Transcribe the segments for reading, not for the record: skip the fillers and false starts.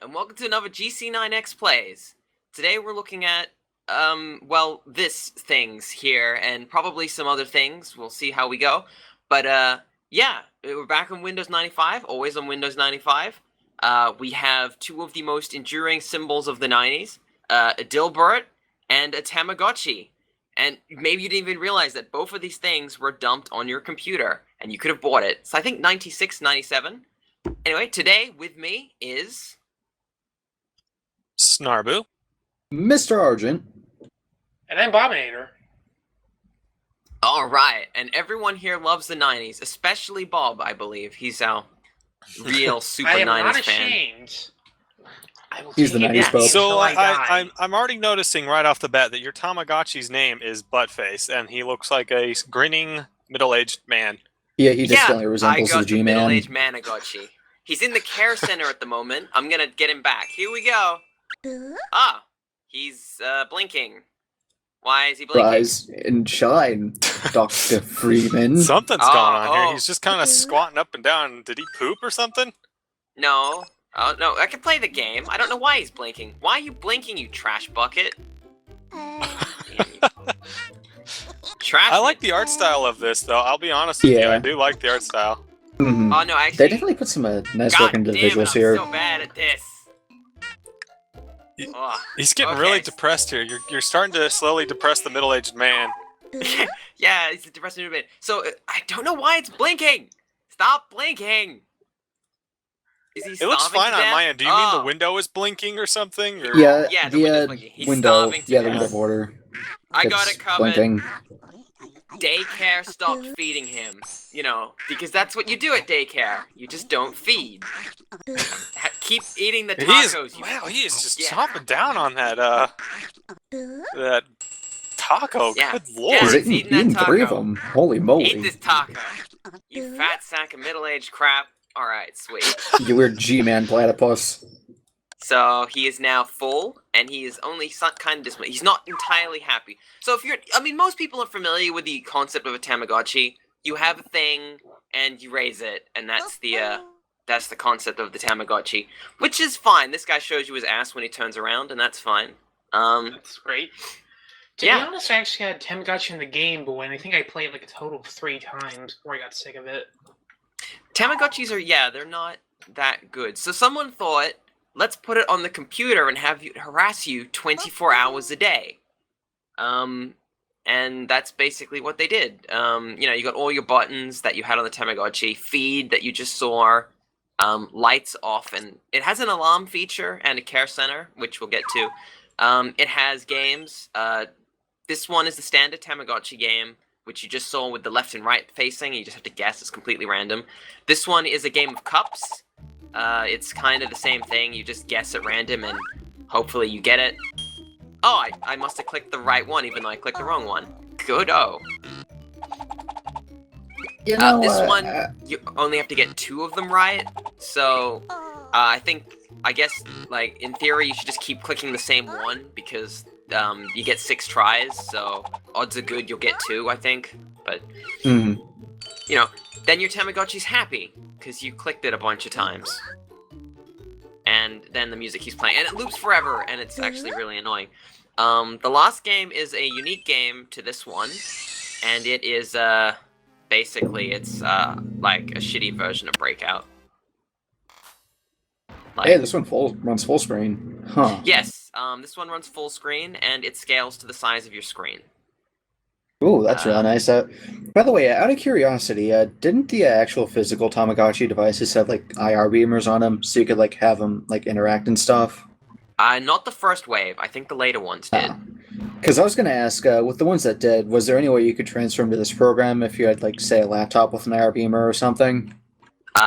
and welcome to another GC9X Plays. Today we're looking at, well, this things here, and probably some other things. We'll see how we go. But, yeah, we're back on Windows 95, always on Windows 95. We have two of the most enduring symbols of the 90s, a Dilbert and a Tamagotchi. And maybe you didn't even realize that both of these things were dumped on your computer, and you could have bought it. So I think 96, 97. Anyway, today with me is... Snarboo. Mr. Argent. And I'm Bobinator. Alright, and everyone here loves the 90s, especially Bob, I believe. He's our real super 90s fan. I am not ashamed. He's the 90s Bob. So I'm already noticing right off the bat that your Tamagotchi's name is Buttface, and he looks like a grinning middle-aged man. Yeah, he definitely resembles the G-Man. Middle-aged Managotchi. He's in the care center at the moment. I'm gonna get him back. Here we go. Ah, he's blinking. Why is he blinking? Rise and shine, Dr. Freeman. Something's going on here. He's just kind of squatting up and down. Did he poop or something? No. Oh, no, I can play the game. I don't know why he's blinking. Why are you blinking, you trash bucket? Trash. I like the art style of this, though. I'll be honest with you. I do like the art style. Mm-hmm. Oh, no, actually... They definitely put some nice work into the visuals here. I'm so bad at this. He's getting really depressed here. You're starting to slowly depress the middle-aged man. Yeah, he's a depressed man. So, I don't know why it's blinking. Stop blinking. It looks fine on my end. Do you mean the window is blinking or something? Or... Yeah, the window's blinking. He's window. starving to Yeah, the death. window border. I got it covered. Blinking. Daycare stopped feeding him. You know, because that's what you do at daycare. You just don't feed. Keep eating the tacos. Wow, he is just chomping down on that that taco. Yeah. Good lord. Yeah, He's eating three of them. Holy moly. Eat this taco. You fat sack of middle-aged crap. Alright, sweet. You weird G-Man platypus. So, he is now full, and he is only kind of dismayed. He's not entirely happy. So, if you're... I mean, most people are familiar with the concept of a Tamagotchi. You have a thing, and you raise it, and that's the concept of the Tamagotchi. Which is fine. This guy shows you his ass when he turns around, and that's fine. That's great. To be honest, I actually had Tamagotchi in the game, but I think I played like a total of 3 times before I got sick of it. Tamagotchis are, they're not that good. So someone thought, let's put it on the computer and have it harass you 24 hours a day. And that's basically what they did. You know, you got all your buttons that you had on the Tamagotchi, feed that you just saw, lights off, and it has an alarm feature and a care center, which we'll get to. It has games. This one is the standard Tamagotchi game, which you just saw with the left and right facing, and you just have to guess. It's completely random. This one is a game of cups. It's kind of the same thing. You just guess at random, and hopefully you get it. Oh, I must have clicked the right one, even though I clicked the wrong one. Good-o. You know, this one, you only have to get 2 of them right. So, I guess, like, in theory, you should just keep clicking the same one, because... you get 6 tries, so odds are good you'll get 2, I think. But, you know, then your Tamagotchi's happy, because you clicked it a bunch of times. And then the music keeps playing, and it loops forever, and it's actually really annoying. The last game is a unique game to this one, and it is, basically, it's, like a shitty version of Breakout. Like, hey, this one runs full screen. Huh. Yes, this one runs full screen, and it scales to the size of your screen. Ooh, that's really nice. By the way, out of curiosity, didn't the actual physical Tamagotchi devices have, like, IR beamers on them, so you could, like, have them, like, interact and stuff? Not the first wave. I think the later ones did. Because I was going to ask, with the ones that did, was there any way you could transfer them to this program if you had, like, say, a laptop with an IR beamer or something?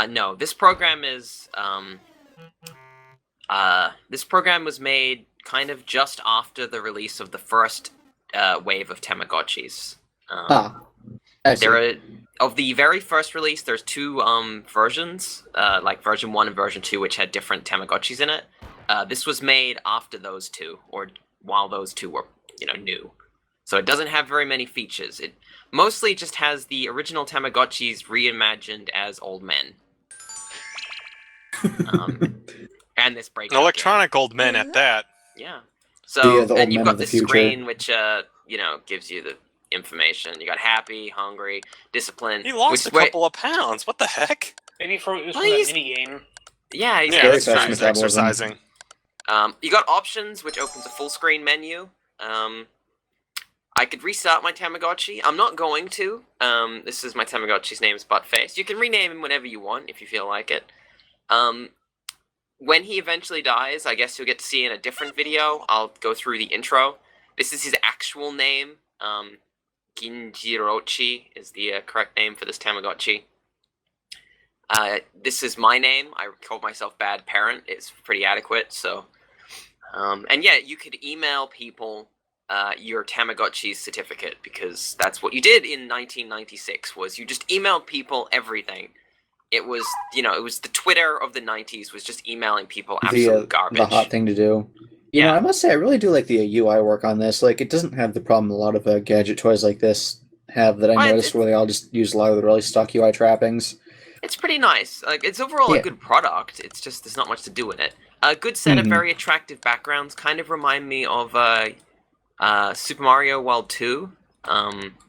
No. This program is, this program was made kind of just after the release of the first wave of Tamagotchis. Of the very first release, there's 2 versions, like version 1 and version 2, which had different Tamagotchis in it. This was made after those 2, or while those 2 were, you know, new. So it doesn't have very many features. It mostly just has the original Tamagotchis reimagined as old men. and this breakout Electronic old men at that. game. Yeah. So the old and you've men got of the this future. screen which gives you the information. You got happy, hungry, disciplined. He lost a couple of pounds. What the heck? Maybe it was Well, from that he's- mini game. Yeah, he's Yeah, very that's true. fast He's metabolism. exercising. You got options, which opens a full screen menu. I could restart my Tamagotchi. I'm not going to. This is my Tamagotchi's name is Buttface. You can rename him whenever you want if you feel like it. When he eventually dies, I guess you'll get to see in a different video. I'll go through the intro. This is his actual name. Ginjirochi is the correct name for this Tamagotchi. This is my name. I called myself Bad Parent. It's pretty adequate. So, and yeah, you could email people your Tamagotchi certificate because that's what you did in 1996. Was you just emailed people everything. It was it was the Twitter of the 90s. Was just emailing people absolute garbage. The hot thing to do. You know, I must say, I really do like the UI work on this. Like, it doesn't have the problem a lot of gadget toys like this have that I noticed, where they all just use a lot of the really stock UI trappings. It's pretty nice. Like, it's overall a good product. It's just there's not much to do in it. A good set of very attractive backgrounds. Kind of remind me of Super Mario World 2.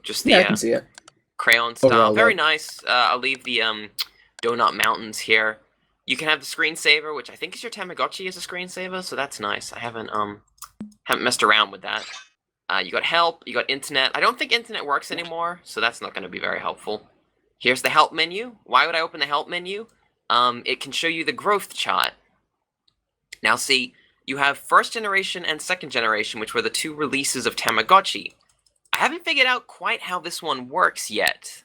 Just the I can see it. crayon style. Overall, Very nice. I'll leave the donut mountains here. You can have the screensaver, which I think is your Tamagotchi as a screensaver, so that's nice. I haven't messed around with that. You got help, you got internet. I don't think internet works anymore, so that's not going to be very helpful. Here's the help menu. Why would I open the help menu? It can show you the growth chart. Now see, you have first generation and second generation, which were the two releases of Tamagotchi. I haven't figured out quite how this one works yet.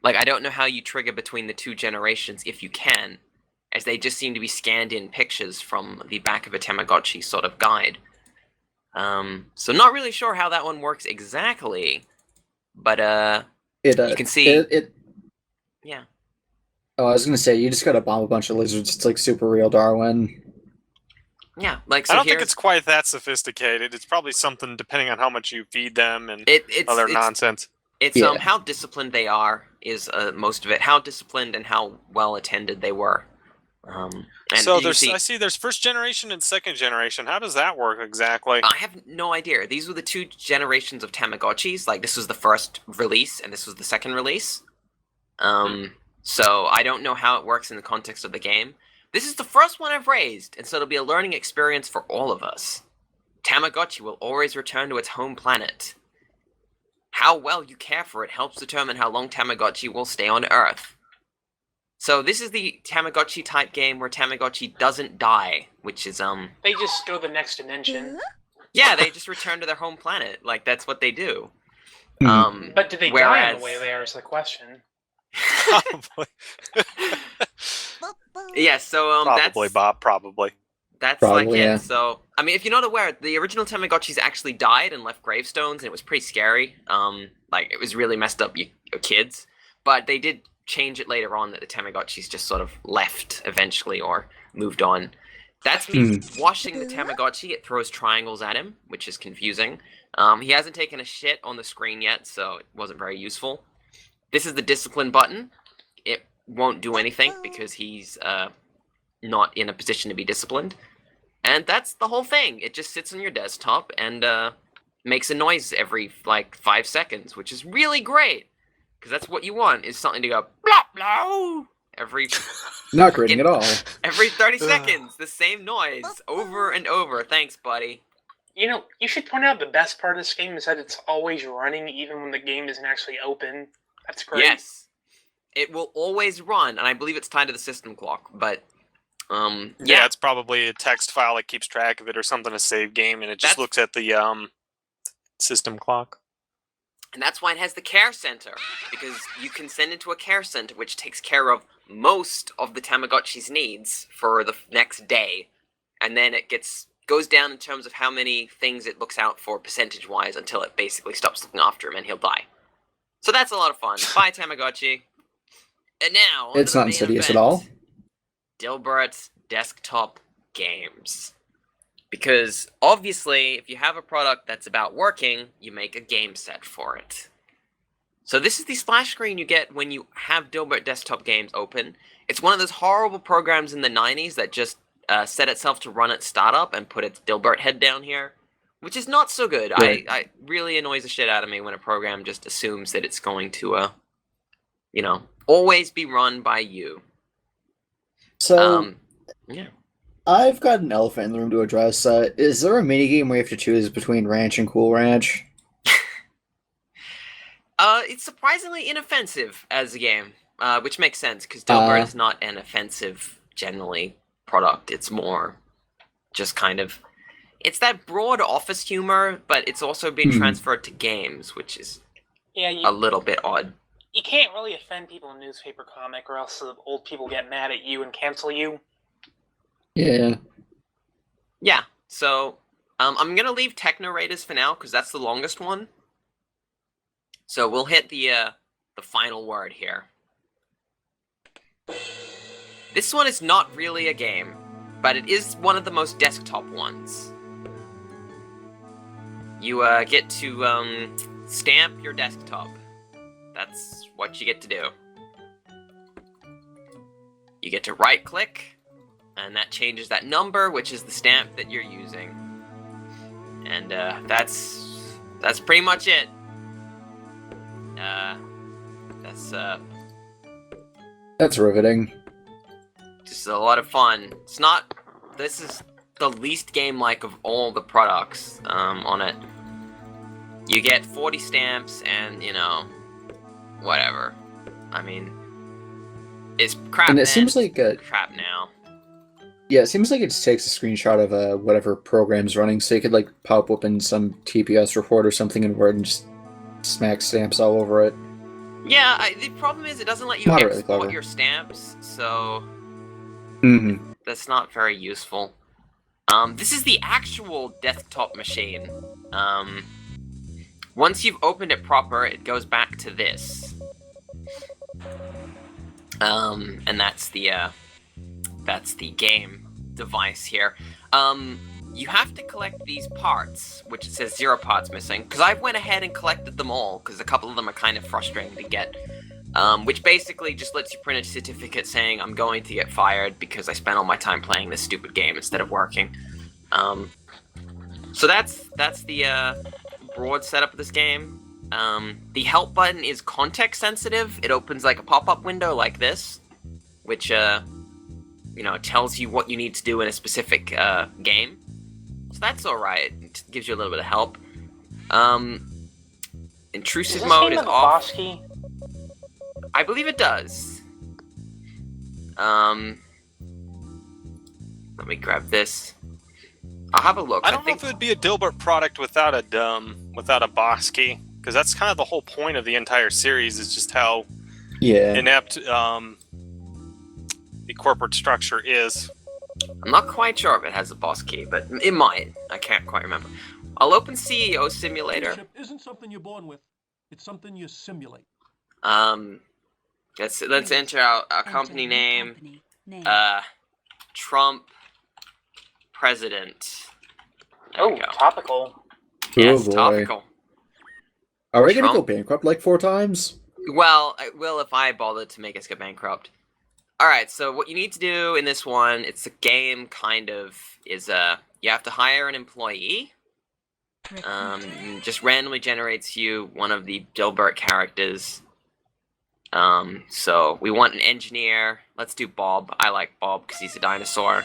I don't know how you trigger between the two generations if you can, as they just seem to be scanned in pictures from the back of a Tamagotchi sort of guide. So not really sure how that one works exactly, but you can see... Yeah. Oh, I was going to say, you just got to bomb a bunch of lizards. It's like Super Real Darwin. Yeah, so I don't think it's quite that sophisticated. It's probably something depending on how much you feed them and other nonsense. It's how disciplined they are is most of it. How disciplined and how well attended they were. So I see there's first generation and second generation. How does that work exactly? I have no idea. These were the two generations of Tamagotchis. Like, this was the first release and this was the second release. So I don't know how it works in the context of the game. This is the first one I've raised, and so it'll be a learning experience for all of us. Tamagotchi will always return to its home planet. How well you care for it helps determine how long Tamagotchi will stay on Earth. So this is the Tamagotchi type game where Tamagotchi doesn't die, which is They just go to the next dimension. Yeah, they just return to their home planet. Like, that's what they do. But did they die on the way there is the question. Probably. Yeah, so probably, Bob, probably. That's probably, like it. yeah. So, I mean, if you're not aware, the original Tamagotchis actually died and left gravestones, and it was pretty scary. Like, it was really messed up your kids. But they did change it later on that the Tamagotchis just sort of left eventually or moved on. That's me washing the Tamagotchi. It throws triangles at him, which is confusing. He hasn't taken a shit on the screen yet, so it wasn't very useful. This is the discipline button. It won't do anything because he's not in a position to be disciplined. And that's the whole thing. It just sits on your desktop and makes a noise every, 5 seconds, which is really great. Because that's what you want, is something to go, blah, blah, every... Not grading at all. Every 30 seconds, the same noise, over and over. Thanks, buddy. You know, you should point out the best part of this game is that it's always running, even when the game isn't actually open. That's great. Yes. It will always run, and I believe it's tied to the system clock, but... Yeah, it's probably a text file that keeps track of it or something, a save game, and it just looks at the system clock. And that's why it has the care center, because you can send it to a care center, which takes care of most of the Tamagotchi's needs for the next day. And then it goes down in terms of how many things it looks out for percentage-wise until it basically stops looking after him and he'll die. So that's a lot of fun. Bye, Tamagotchi. And now, it's not insidious at all. Dilbert's desktop games. Because, obviously, if you have a product that's about working, you make a game set for it. So this is the splash screen you get when you have Dilbert desktop games open. It's one of those horrible programs in the 90s that just set itself to run at startup and put its Dilbert head down here, which is not so good. Right. I really annoys the shit out of me when a program just assumes that it's going to, always be run by you. So, Yeah. I've got an elephant in the room to address. Is there a minigame where you have to choose between Ranch and Cool Ranch? It's surprisingly inoffensive as a game, which makes sense because Dilbert is not an offensive generally product. It's more just kind of, it's that broad office humor, but it's also being transferred to games, which is a little bit odd. You can't really offend people in newspaper comic, or else the old people get mad at you and cancel you. Yeah. Yeah. So I'm gonna leave Techno Raiders for now because that's the longest one. So we'll hit the final word here. This one is not really a game, but it is one of the most desktop ones. You get to stamp your desktop. That's what you get to do. You get to right-click, and that changes that number, which is the stamp that you're using. And that's pretty much it. That's riveting. Just a lot of fun. This is the least game-like of all the products on it. You get 40 stamps and, whatever. I mean, it's crap And it then, seems like crap now. yeah, it seems like it just takes a screenshot of whatever program's running, so you could like pop open some TPS report or something in Word and just smack stamps all over it. Yeah, the problem is it doesn't let you Moderately export clever. your stamps, so Mm-hmm. that's not very useful. This is the actual desktop machine. Once you've opened it proper, it goes back to this. And that's the game device here. You have to collect these parts, which it says 0 parts missing, because I went ahead and collected them all, because a couple of them are kind of frustrating to get. Which basically just lets you print a certificate saying I'm going to get fired because I spent all my time playing this stupid game instead of working. So that's the broad setup of this game. The help button is context sensitive. It opens like a pop-up window like this, which tells you what you need to do in a specific game. So that's alright. It gives you a little bit of help. Intrusive mode is off. Boss key? I believe it does. Let me grab this. I'll have a look. I don't know if it would be a Dilbert product without a boss key, because that's kind of the whole point of the entire series, is just how inept the corporate structure is. I'm not quite sure if it has a boss key, but it might. I can't quite remember. I'll open CEO Simulator. Leadership isn't something you're born with. It's something you simulate. Let's enter our company name. Trump President. There we go. Topical. Yes, boy. topical. Are we gonna Trump? go bankrupt like 4 times? Well, I will if I bother to make us go bankrupt. Alright, so what you need to do in this one, it's a game kind of, is you have to hire an employee. Just randomly generates you one of the Dilbert characters. So we want an engineer. Let's do Bob. I like Bob because he's a dinosaur.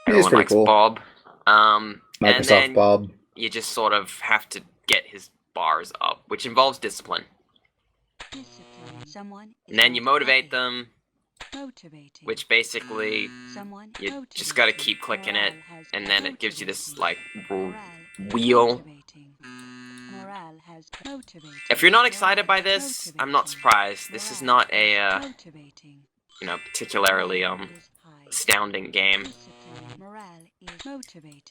Everyone pretty likes cool. Bob. And Microsoft then Bob. you just sort of have to get his bars up, which involves discipline. And then you motivate them, which basically you just gotta keep clicking it, and then it gives you this like wheel. If you're not excited by this, I'm not surprised. This is not a particularly astounding game.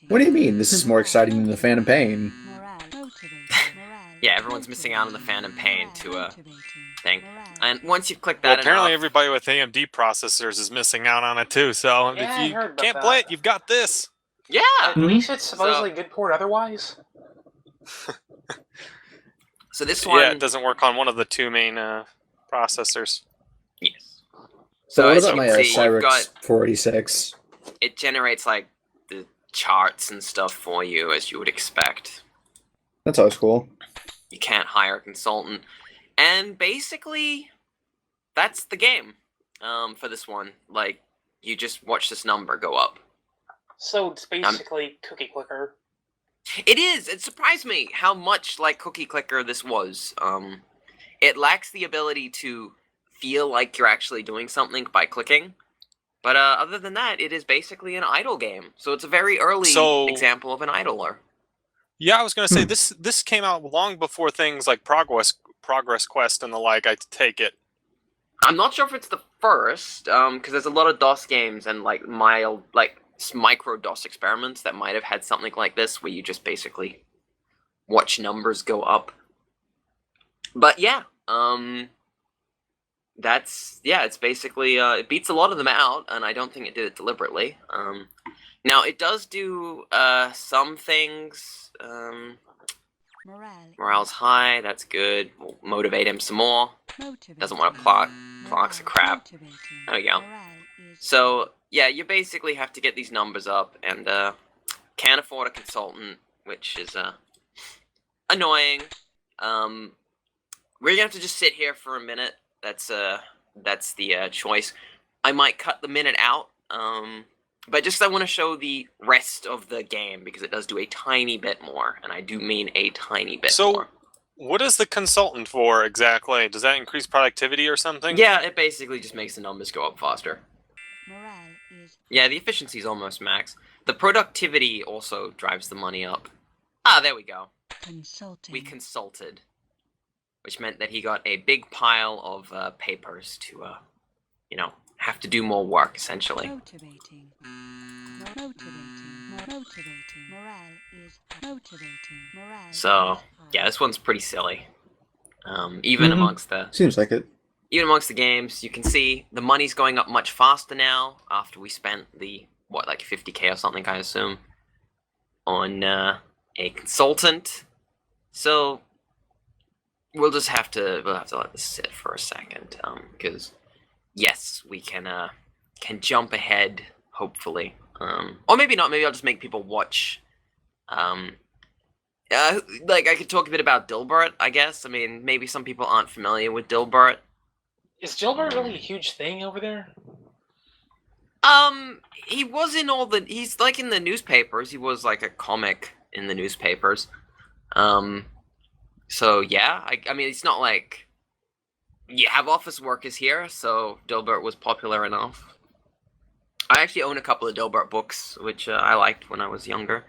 What do you mean? This is more exciting than the Phantom Pain. Yeah, everyone's missing out on the Phantom Pain to a thing. And once you've clicked Well, that apparently enough, everybody with AMD processors is missing out on it too, so Yeah, I if you heard about can't that. play it, you've got this. yeah. At least it's supposedly good port otherwise. So this one, Yeah, it doesn't work on one of the 2 main processors. yes. So what as about you my can see, you've Cyrix got 486? it generates like the charts and stuff for you as you would expect. That's always cool. You can't hire a consultant, and basically, that's the game. For this one, like you just watch this number go up. So it's basically Cookie Clicker. It is. It surprised me how much like Cookie Clicker this was. It lacks the ability to feel like you're actually doing something by clicking. But other than that, it is basically an idle game. So it's a very early example of an idler. Yeah, I was going to say, this came out long before things like Progress Quest and the like, I take it. I'm not sure if it's the first, because there's a lot of DOS games and like mild, like micro DOS experiments that might have had something like this, where you just basically watch numbers go up. But yeah, it's basically, it beats a lot of them out, and I don't think it did it deliberately. Now, it does do some things. Morale's high, that's good. We'll motivate him some more. Doesn't want to plot. Clock's a crap. There we go. So, yeah, you basically have to get these numbers up, and can't afford a consultant, which is annoying. We're gonna have to just sit here for a minute. That's the choice. I might cut the minute out, but just I want to show the rest of the game, because it does do a tiny bit more, and I do mean a tiny bit more. So, what is the consultant for exactly? Does that increase productivity or something? Yeah, it basically just makes the numbers go up faster. Yeah, the efficiency is almost max. The productivity also drives the money up. Ah, there we go. We consulted. Which meant that he got a big pile of papers to, have to do more work, essentially. Motivating. Morale is motivating. Morale So, yeah, this one's pretty silly. Even amongst the... Seems like it. Even amongst the games, you can see the money's going up much faster now, after we spent the, like 50k or something, I assume, on a consultant. So... We'll have to let this sit for a second, because yes, we can jump ahead, hopefully, or maybe not. Maybe I'll just make people watch. Like I could talk a bit about Dilbert, I guess. I mean, maybe some people aren't familiar with Dilbert. Is Dilbert really a huge thing over there? He was in all the. He's like in the newspapers. He was like a comic in the newspapers. So yeah, I mean, it's not like you have office workers here, so Dilbert was popular enough. I actually own a couple of Dilbert books, which I liked when I was younger.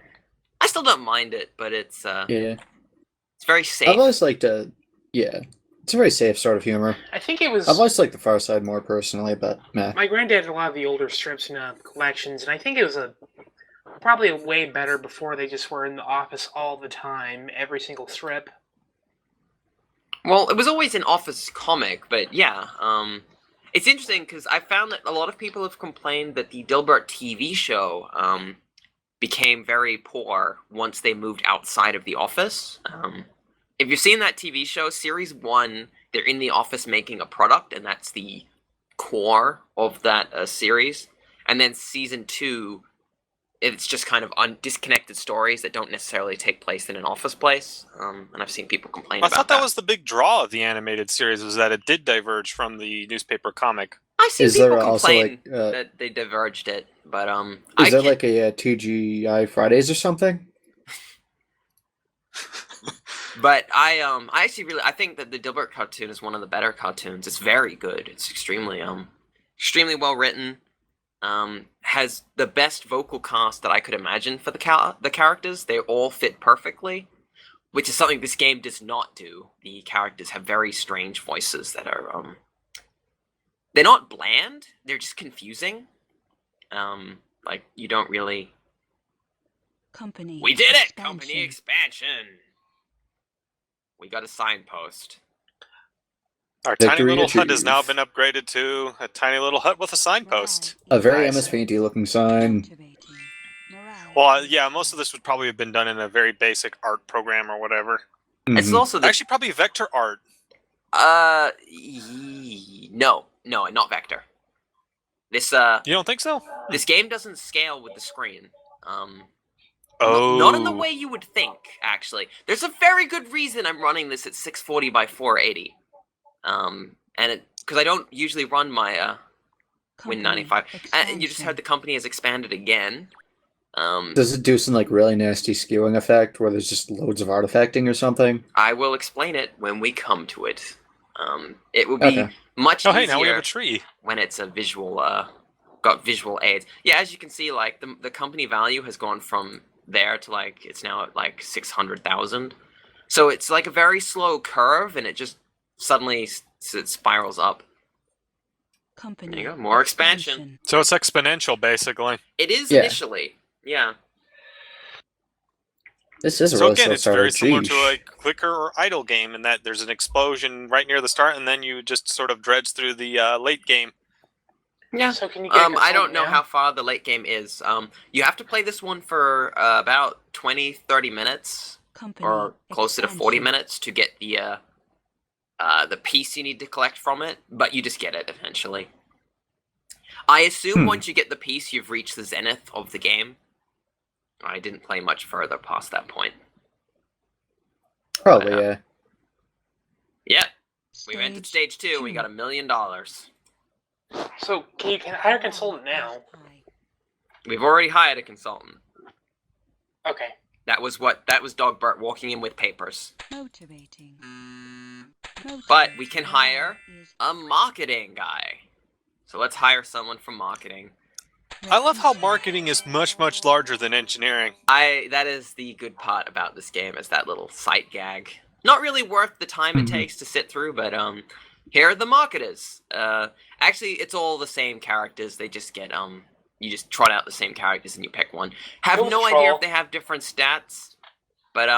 I still don't mind it, but it's it's very safe. I've always liked it's a very safe sort of humor. I think it was. I've always liked the Far Side more personally, but meh. My granddad had a lot of the older strips in collections, and I think it was probably way better before they just were in the office all the time, every single strip. Well, it was always an office comic, but yeah, it's interesting because I found that a lot of people have complained that the Dilbert TV show became very poor once they moved outside of the office. If you've seen that TV show, Series 1, they're in the office making a product, and that's the core of that series. And then Season 2, it's just kind of disconnected stories that don't necessarily take place in an office place, and I've seen people complain about that. I thought that was the big draw of the animated series, was that it did diverge from the newspaper comic. I see people complain that they diverged it, but is there like a TGI Fridays or something? But I actually I think that the Dilbert cartoon is one of the better cartoons. It's very good. It's extremely well written. Has the best vocal cast that I could imagine for the characters. They all fit perfectly, which is something this game does not do. The characters have very strange voices that are they're not bland. They're just confusing. Like you don't really. Company. We did it! Company expansion. We got a signpost. Our tiny little hut has now been upgraded to a tiny little hut with a signpost. A very MS Painty looking sign. Well, yeah, most of this would probably have been done in a very basic art program or whatever. It's also actually probably vector art. No, not vector. This You don't think so? this game doesn't scale with the screen. Oh. Not in the way you would think, actually. There's a very good reason I'm running this at 640 by 480. And because I don't usually run my Win 95. And you just heard the company has expanded again. Does it do some like really nasty skewing effect where there's just loads of artifacting or something? I will explain it when we come to it. It will be much easier. Oh, hey, now we have a tree. When it's a visual, got visual aids. Yeah, as you can see, like the company value has gone from there to like it's now at like 600,000. So it's like a very slow curve, and it just suddenly it spirals up. Company. There you go, more expansion. So it's exponential, basically. It is initially, yeah. This is a so really again, slow it's very starter. similar to a clicker or idle game in that there's an explosion right near the start, and then you just sort of dredge through the late game. Yeah. So can you get I don't know how far the late game is. You have to play this one for about 20-30 minutes, or closer to 40 minutes to get the piece you need to collect from it, but you just get it eventually. I assume once you get the piece, you've reached the zenith of the game. I didn't play much further past that point. Probably, yeah. Yeah. We entered stage 2, and we got $1 million. So can you hire a consultant now? We've already hired a consultant. Okay. That was Dilbert walking in with papers. Motivating. But we can hire a marketing guy. So let's hire someone from marketing. I love how marketing is much, much larger than engineering. That is the good part about this game, is that little sight gag. Not really worth the time it takes to sit through, but here are the marketers. Actually, it's all the same characters. They just get you just trot out the same characters and you pick one. Have no idea if they have different stats, but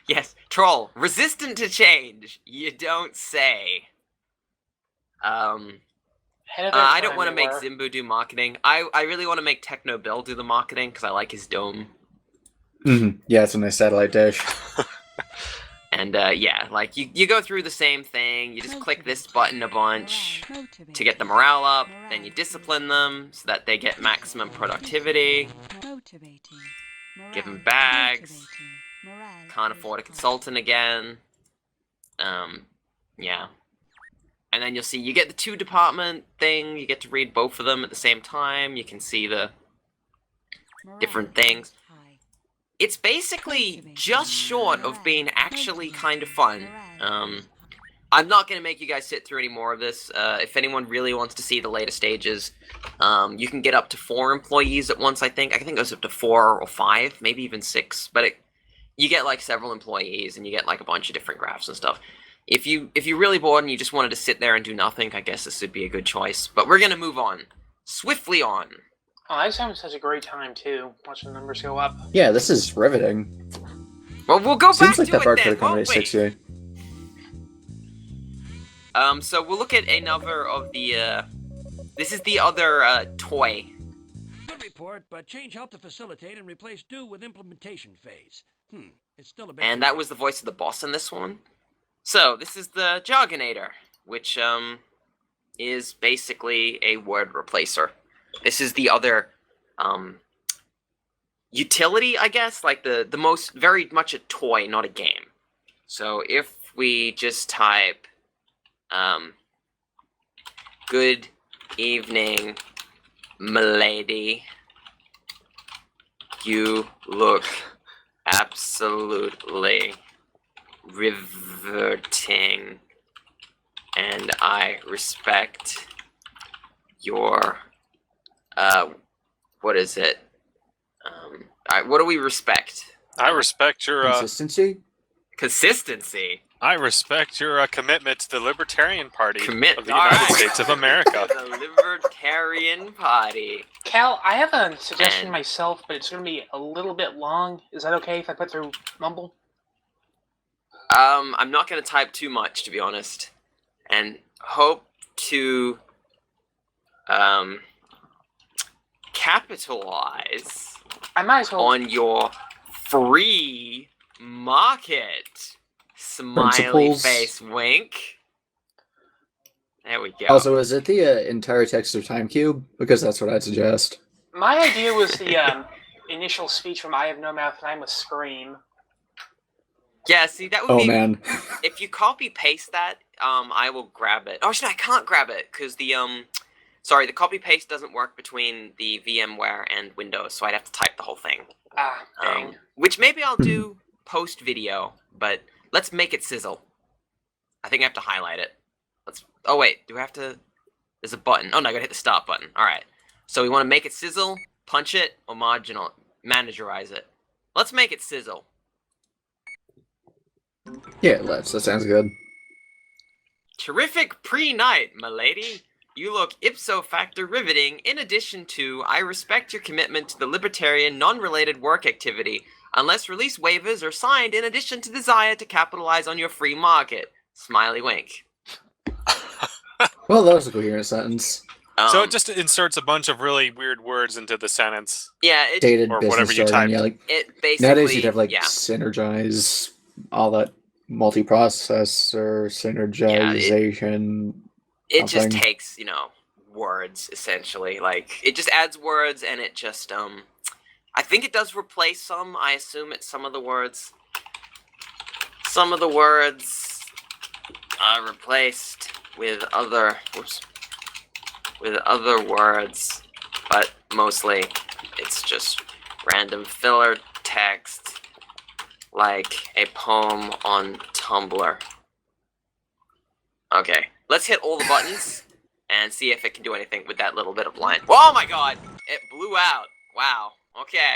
yes, troll, resistant to change. You don't say. I don't want to make Zimbu do marketing. I really want to make Techno Bill do the marketing because I like his dome. Yeah, it's a nice satellite dish. And yeah, like you go through the same thing. You just click this button a bunch to get the morale up. Then you discipline them so that they get maximum productivity. Give them bags. Can't afford a consultant again. Yeah. And then you'll see you get the 2-department thing. You get to read both of them at the same time. You can see the different things. It's basically just short of being actually kind of fun. I'm not going to make you guys sit through any more of this. If anyone really wants to see the later stages, you can get up to 4 employees at once, I think. I think it goes up to 4 or 5, maybe even 6. But you get like several employees, and you get like a bunch of different graphs and stuff. If you're really bored and you just wanted to sit there and do nothing, I guess this would be a good choice. But we're going to move on. Swiftly on. Oh, I was having such a great time, too, watching the numbers go up. Yeah, this is riveting. Well, we'll go Seems back like to that it part then, could have come won't at we? 6 So we'll look at another of the, this is the other, toy. Good report, but change helped to facilitate and replace do with implementation phase. It's still a bit... And that was the voice of the boss in this one. So, this is the Jonator, which, is basically a word replacer. This is the other, utility, I guess, like the most, very much a toy, not a game. So, if we just type, good evening, milady, you look absolutely riveting, and I respect your, what is it? What do we respect? I respect your Consistency? Consistency. I respect your commitment to the Libertarian Party of the United Alright. States of America. The Libertarian Party. KaL, I have a suggestion myself, but it's going to be a little bit long. Is that okay if I put through Mumble? I'm not going to type too much, to be honest. And hope to, capitalize I might as well. on your free market. Smiley Principles. face wink. There we go. Also, is it the entire text or time cube? Because that's what I'd suggest. My idea was the initial speech from I Have No Mouth and I Must Scream. Yeah, see, that would Oh be... man. If you copy-paste that, I will grab it. Oh, actually, I can't grab it, because the, Sorry, the copy-paste doesn't work between the VMware and Windows, so I'd have to type the whole thing. Ah, dang. Which maybe I'll do post-video, but let's make it sizzle. I think I have to highlight it. Oh, wait, do I have to... There's a button. Oh, no, I gotta hit the stop button. Alright. So we want to make it sizzle, punch it, or managerize it. Let's make it sizzle. Yeah, let's. That sounds good. Terrific pre-night, milady. You look ipso facto riveting. In addition to, I respect your commitment to the libertarian, non-related work activity, unless release waivers are signed in addition to desire to capitalize on your free market. Smiley wink. Well, that was a coherent sentence. So it just inserts a bunch of really weird words into the sentence. Yeah, it, Dated or business whatever you jargon, typed. yeah, like, it basically... nowadays you'd have like yeah. synergize, all that multiprocessor, synergization. It just something. takes, words, essentially. Like, it just adds words, and it just, I think it does replace some. I assume it's some of the words. Some of the words are replaced with other... Whoops. With other words, but mostly it's just random filler text, like a poem on Tumblr. Okay, let's hit all the buttons and see if it can do anything with that little bit of line. Oh my god! It blew out. Wow. Okay,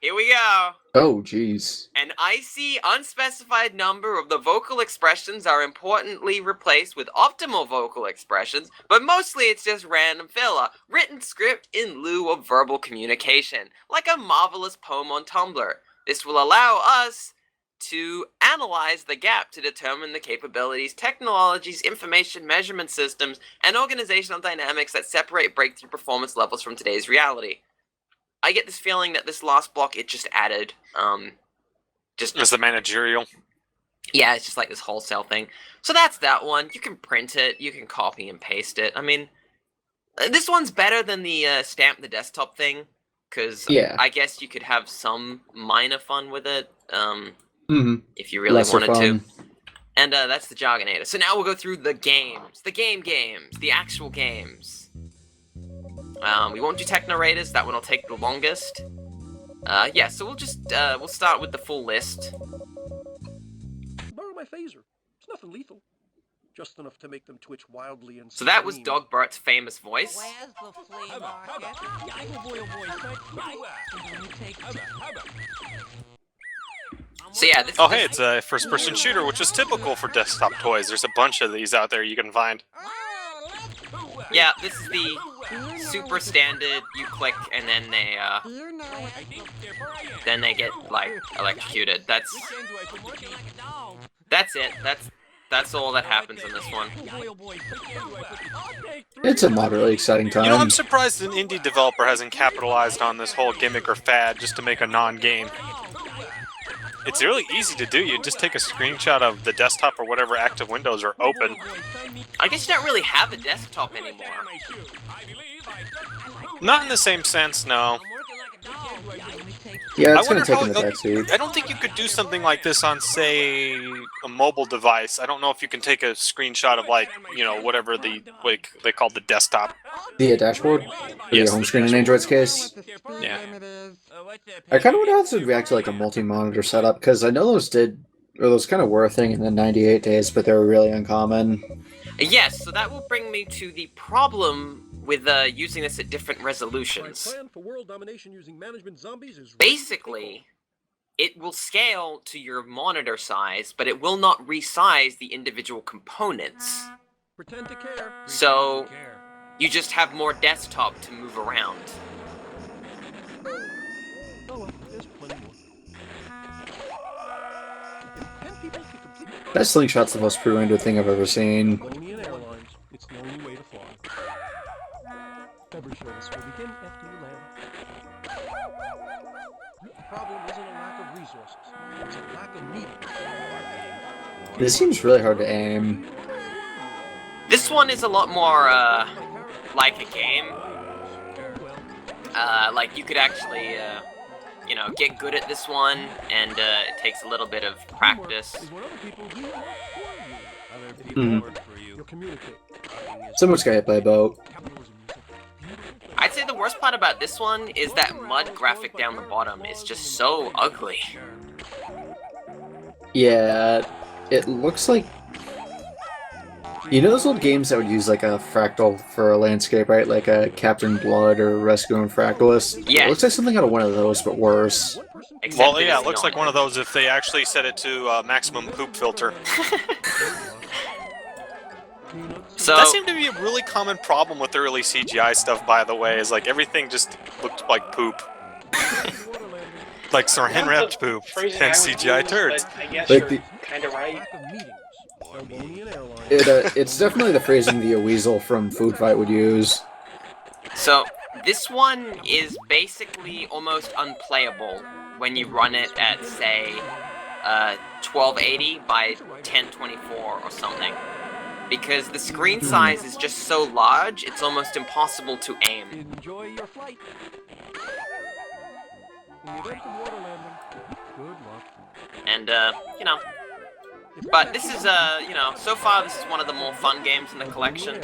here we go. Oh, jeez. An icy, unspecified number of the vocal expressions are importantly replaced with optimal vocal expressions, but mostly it's just random filler, written script in lieu of verbal communication, like a marvelous poem on Tumblr. This will allow us to analyze the gap to determine the capabilities, technologies, information measurement systems, and organizational dynamics that separate breakthrough performance levels from today's reality. I get this feeling that this last block, it just added, just... As the managerial? Yeah, it's just like this wholesale thing. So that's that one. You can print it, you can copy and paste it. I mean, this one's better than the stamp the desktop thing, because yeah. I guess you could have some minor fun with it, if you really Lesser wanted fun. to. And that's the Jonator. So now we'll go through the games. The games. The actual games. We won't do Techno Raiders, that one will take the longest. Yeah, so we'll just, we'll start with the full list. Borrow my phaser. It's nothing lethal. Just enough to make them twitch wildly and So that was scream. Dilbert's famous voice. Where's the flea market? So yeah, this Oh, hey, it's a first-person shooter, which is typical for desktop toys. There's a bunch of these out there you can find. Yeah, this is the super standard, you click and then they get, like, electrocuted. That's it. That's all that happens in this one. It's a moderately exciting time. You know, I'm surprised an indie developer hasn't capitalized on this whole gimmick or fad just to make a non-game. It's really easy to do. You just take a screenshot of the desktop or whatever active windows are open. I guess you don't really have a desktop anymore. Not in the same sense, no. Yeah, I it's going to wonder take in the backseat. I don't think you could do something like this on, say, a mobile device. I don't know if you can take a screenshot of, like, whatever they call the desktop. The dashboard? Or Yes, the home the screen in Android's case? Yeah. I kind of wonder how this would react to like a multi-monitor setup, because I know those kind of were a thing in the 98 days, but they were really uncommon. Yes, so that will bring me to the problem with using this at different resolutions. My plan for world domination using management zombies is Basically, it will scale to your monitor size, but it will not resize the individual components. pretend to care. So, you just have more desktop to move around. Oh, well, there's plenty more. 10 people to complete the That slingshot's the most pre-rendered thing I've ever seen. Colonial Airlines. It's the only way to fly. Beverage service will begin after you land. The problem isn't a lack of resources. It's a lack of meetings. This seems really hard to aim. This one is a lot more like a game. Like you could actually, you know, get good at this one, and it takes a little bit of practice. Someone's got hit by a boat. I'd say the worst part about this one is that mud graphic down the bottom is just so ugly. Yeah, it looks like... You know those old games that would use like a fractal for a landscape, right? Like a Captain Blood or Rescue and Fractalist? Yeah. It looks like something out of one of those, but worse. Except Well, yeah, it it's looks not. like one of those if they actually set it to maximum poop filter. So That seemed to be a really common problem with the early CGI stuff, by the way, is like everything just looked like poop. Like Soren wrapped poop Phrasing and I would CGI use, turds. but I guess Like you're kind of right. It's definitely the phrasing the Weasel from Food Fight would use. So, this one is basically almost unplayable when you run it at, say, 1280 by 1024 or something. Because the screen size is just so large, it's almost impossible to aim. Enjoy your flight. When you get to water landing, good luck. And, you know. But this is, you know, so far this is one of the more fun games in the collection.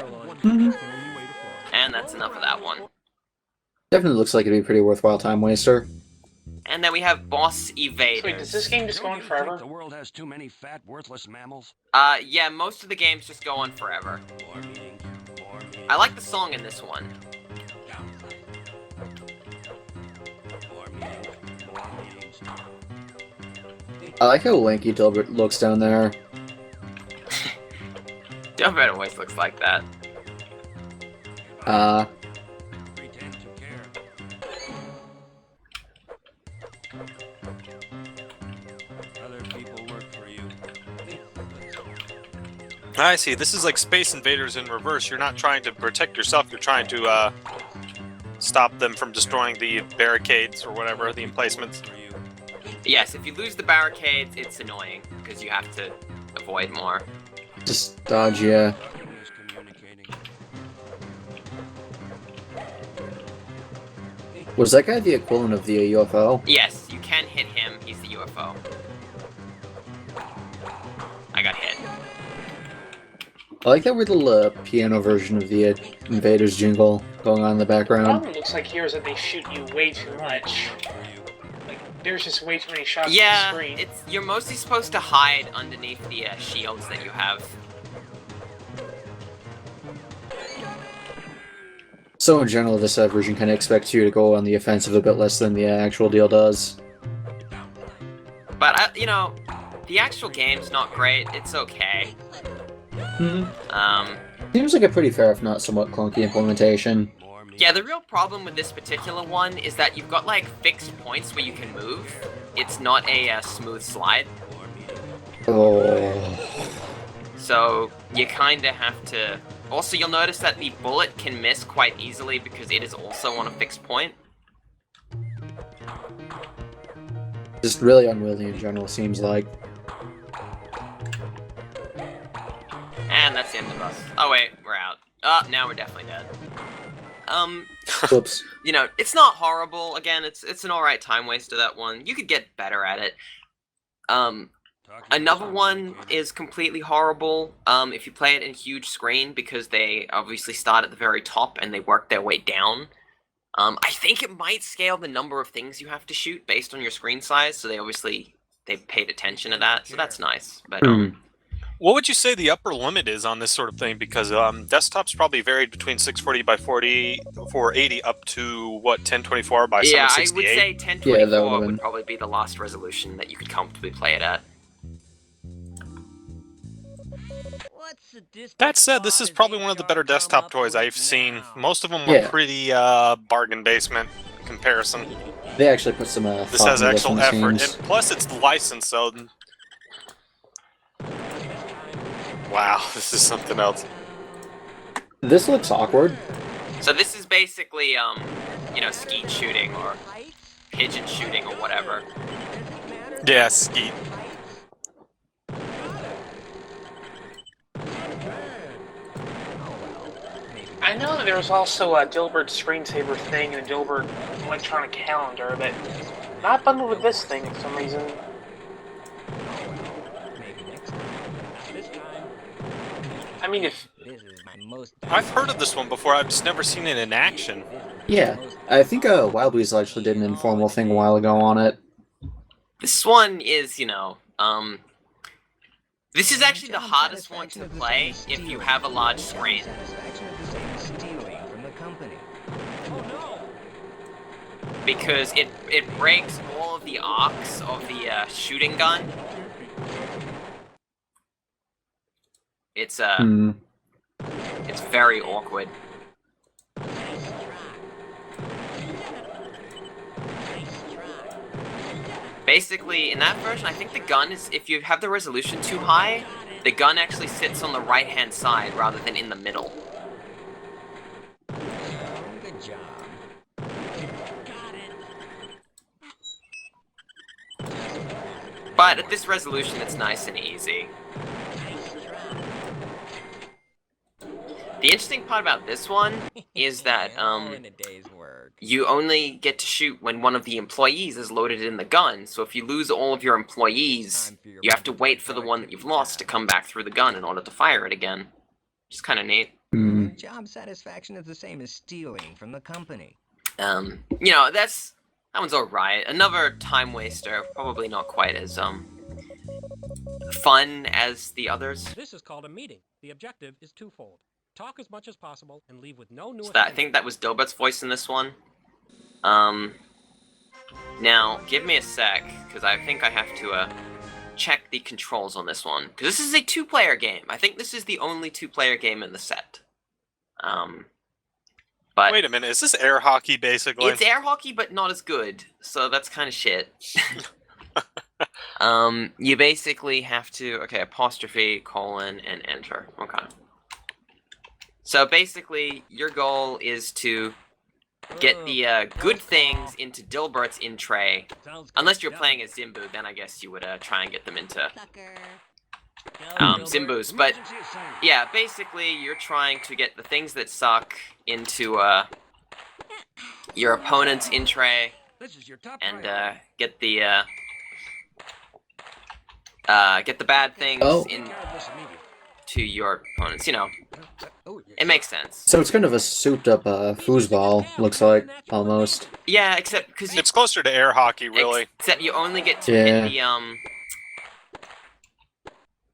And that's enough of that one. Definitely looks like it'd be a pretty worthwhile time waster. And then we have Boss Wait, Evaders. does this game just go on forever? The world has too many fat, worthless mammals. Yeah, most of the games just go on forever. More meetings, more meetings. I like the song in this one. More meetings, more meetings. I like how lanky Dilbert looks down there. Dilbert always looks like that. Pretend to care. Other people work for you. I see. This is like Space Invaders in reverse. You're not trying to protect yourself. You're trying to stop them from destroying the barricades or whatever, the emplacements. Yes, if you lose the barricades, it's annoying, because you have to avoid more. Just dodge, yeah. Communicating. Was that guy the equivalent of the UFO? Yes, you can hit him, he's the UFO. I got hit. I like that weird little piano version of the Invaders jingle going on in the The background. problem looks like here is that they shoot you way too much. Like, there's just way too many shots on the Yeah, screen. you're mostly supposed to hide underneath the shields that you have. So in general, this version kind of expects you to go on the offensive a bit less than the actual deal does. But, you know, the actual game's not great, it's okay. Seems like a pretty fair, if not somewhat clunky implementation. More meetings. Yeah, the real problem with this particular one is that you've got, like, fixed points where you can move. It's not a smooth slide. More meetings. Oh. So, you kinda have to... Also, you'll notice that the bullet can miss quite easily because it is also on a fixed point. Just really unwieldy in general, seems like. And that's the end of us. Oh wait, we're out. Oh, now we're definitely dead. Whoops. You know, it's not horrible. Again, it's an alright time waster, that one. You could get better at it. Another one is completely horrible if you play it in huge screen, because they obviously start at the very top and they work their way down. I think it might scale the number of things you have to shoot based on your screen size, so they paid attention to that, so that's nice. But What would you say the upper limit is on this sort of thing? Because desktops probably varied between 640 by 480 up to, what, 1024 by yeah, I 768? would say Yeah, that 1024 would've would been- probably be the last resolution that you could comfortably play it at. That said, this is probably one of the better desktop toys I've seen. Most of them were Yeah. pretty bargain basement in comparison. They actually put some This thought has into this actual one, it effort, seems. and plus it's licensed, so... Wow, this is something else. This looks awkward. So this is basically, you know, skeet shooting or pigeon shooting or whatever. Yeah, skeet. I know that there was also a Dilbert screensaver thing and a Dilbert electronic calendar, but not bundled with this thing for some reason. Maybe next time. Not this time. I mean, if This is my most. I've heard of this one before. I've just never seen it in action. Yeah, I think Wild Weasel actually did an informal thing a while ago on it. This one is, this is actually the hardest one to play if you have a large screen. Because it breaks all of the arcs of the shooting gun. It's it's very awkward. Basically, in that version, I think the gun is, if you have the resolution too high, the gun actually sits on the right-hand side rather than in the middle. Good job. Got it. But at this resolution, it's nice and easy. The interesting part about this one is that you only get to shoot when one of the employees is loaded in the gun. So if you lose all of your employees, you have to wait for the one that you've lost to come back through the gun in order to fire it again. Which is kind of neat. Job satisfaction is the same as stealing from the company. That one's alright. Another time waster, probably not quite as fun as the others. This is called a meeting. The objective is twofold. Talk as much as possible and leave with no new. So I think that was Dilbert's voice in this one. Now give me a sec, because I think I have to check the controls on this one, because this is a 2-player game. I think this is the only 2-player game in the set. But wait a minute, is this air hockey basically? It's air hockey, but not as good. So that's kind of shit. You basically have to apostrophe, colon, and enter. Okay. So basically, your goal is to get the good things into Dilbert's in tray. Unless you're playing as Zimbu, then I guess you would try and get them into Zimbu's. But yeah, basically, you're trying to get the things that suck into your opponent's in tray, and get the bad things into your opponents. It makes sense. So it's kind of a souped-up foosball, looks like, almost. Yeah, except because it's closer to air hockey, really. Except you only get to hit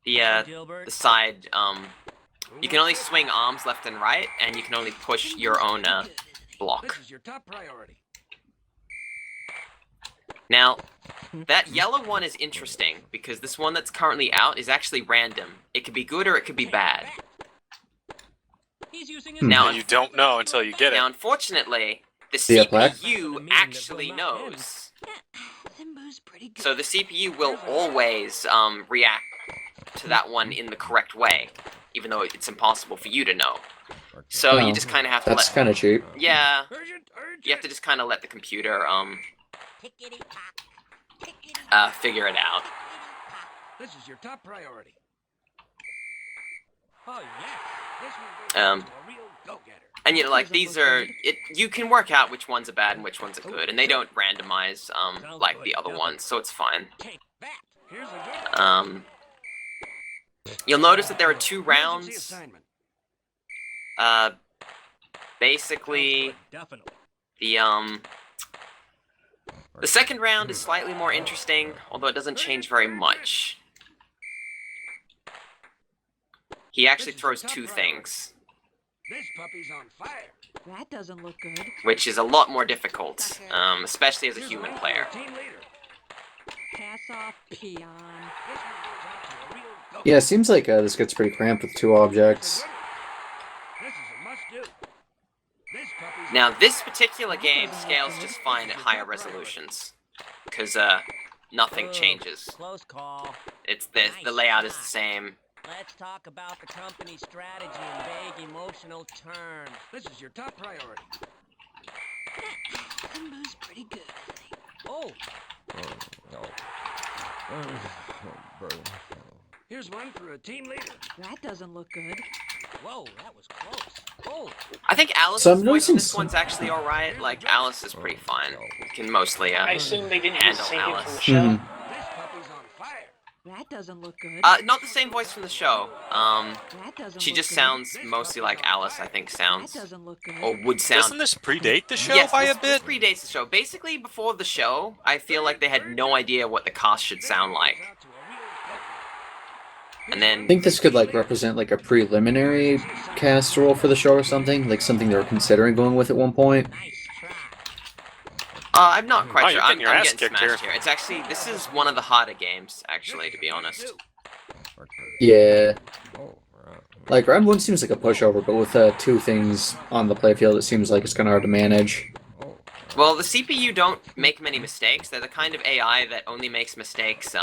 the side. You can only swing arms left and right, and you can only push your own block. This is your top priority. Now, that yellow one is interesting, because this one that's currently out is actually random. It could be good or it could be bad. Now you don't know until you get it. Now, unfortunately, the CPU actually knows. So the CPU will always react to that one in the correct way, even though it's impossible for you to know. So you just kind of have to That's kind of cheap. Yeah. You have to just kind of let the computer figure it out. This is your top priority. Oh yeah. This And these are you can work out which ones are bad and which ones are good, and they don't randomize like the other ones, so it's fine. You'll notice that there are 2 rounds. Basically, the second round is slightly more interesting, although it doesn't change very much. He actually throws 2 things. This puppy's on fire. That doesn't look good. Which is a lot more difficult, especially as a human player. Pass off, peon. Yeah, it seems like this gets pretty cramped with 2 objects. This is a must-do. Now, this particular game scales just fine at higher resolutions, because nothing changes. Close call. It's the layout is the same. Let's talk about the company's strategy in vague emotional terms. This is your top priority. Snarboo's pretty good, isn't he? Oh. Here's one for a team leader. That doesn't look good. Whoa, that was close. Oh, I think Alice's So I'm voice in noticing this one's actually alright. Like, Alice is pretty fine. You can mostly, I assume they didn't use handle the same thing from the Alice. show. Mhm. This puppy's on fire. That doesn't look good. Not the same voice from the show. That doesn't She look just good. sounds mostly like Alice, I think, That sounds. doesn't look good. Or would sound. Doesn't this predate the show Yes, by this, a this bit? predates the show. Basically, before the show, I feel like they had no idea what the cast should sound like. And I then, think this could like represent like a preliminary cast role for the show or something, like something they were considering going with at one point. nice try. I'm not quite Oh, sure. you're I'm getting your ass getting kicked smashed here. It's actually, this is one of the harder games, actually, to be honest. Yeah. Like round 1 seems like a pushover, but with 2 things on the playfield, it seems like it's kind of hard to manage. Well, the CPU don't make many mistakes. They're the kind of AI that only makes mistakes,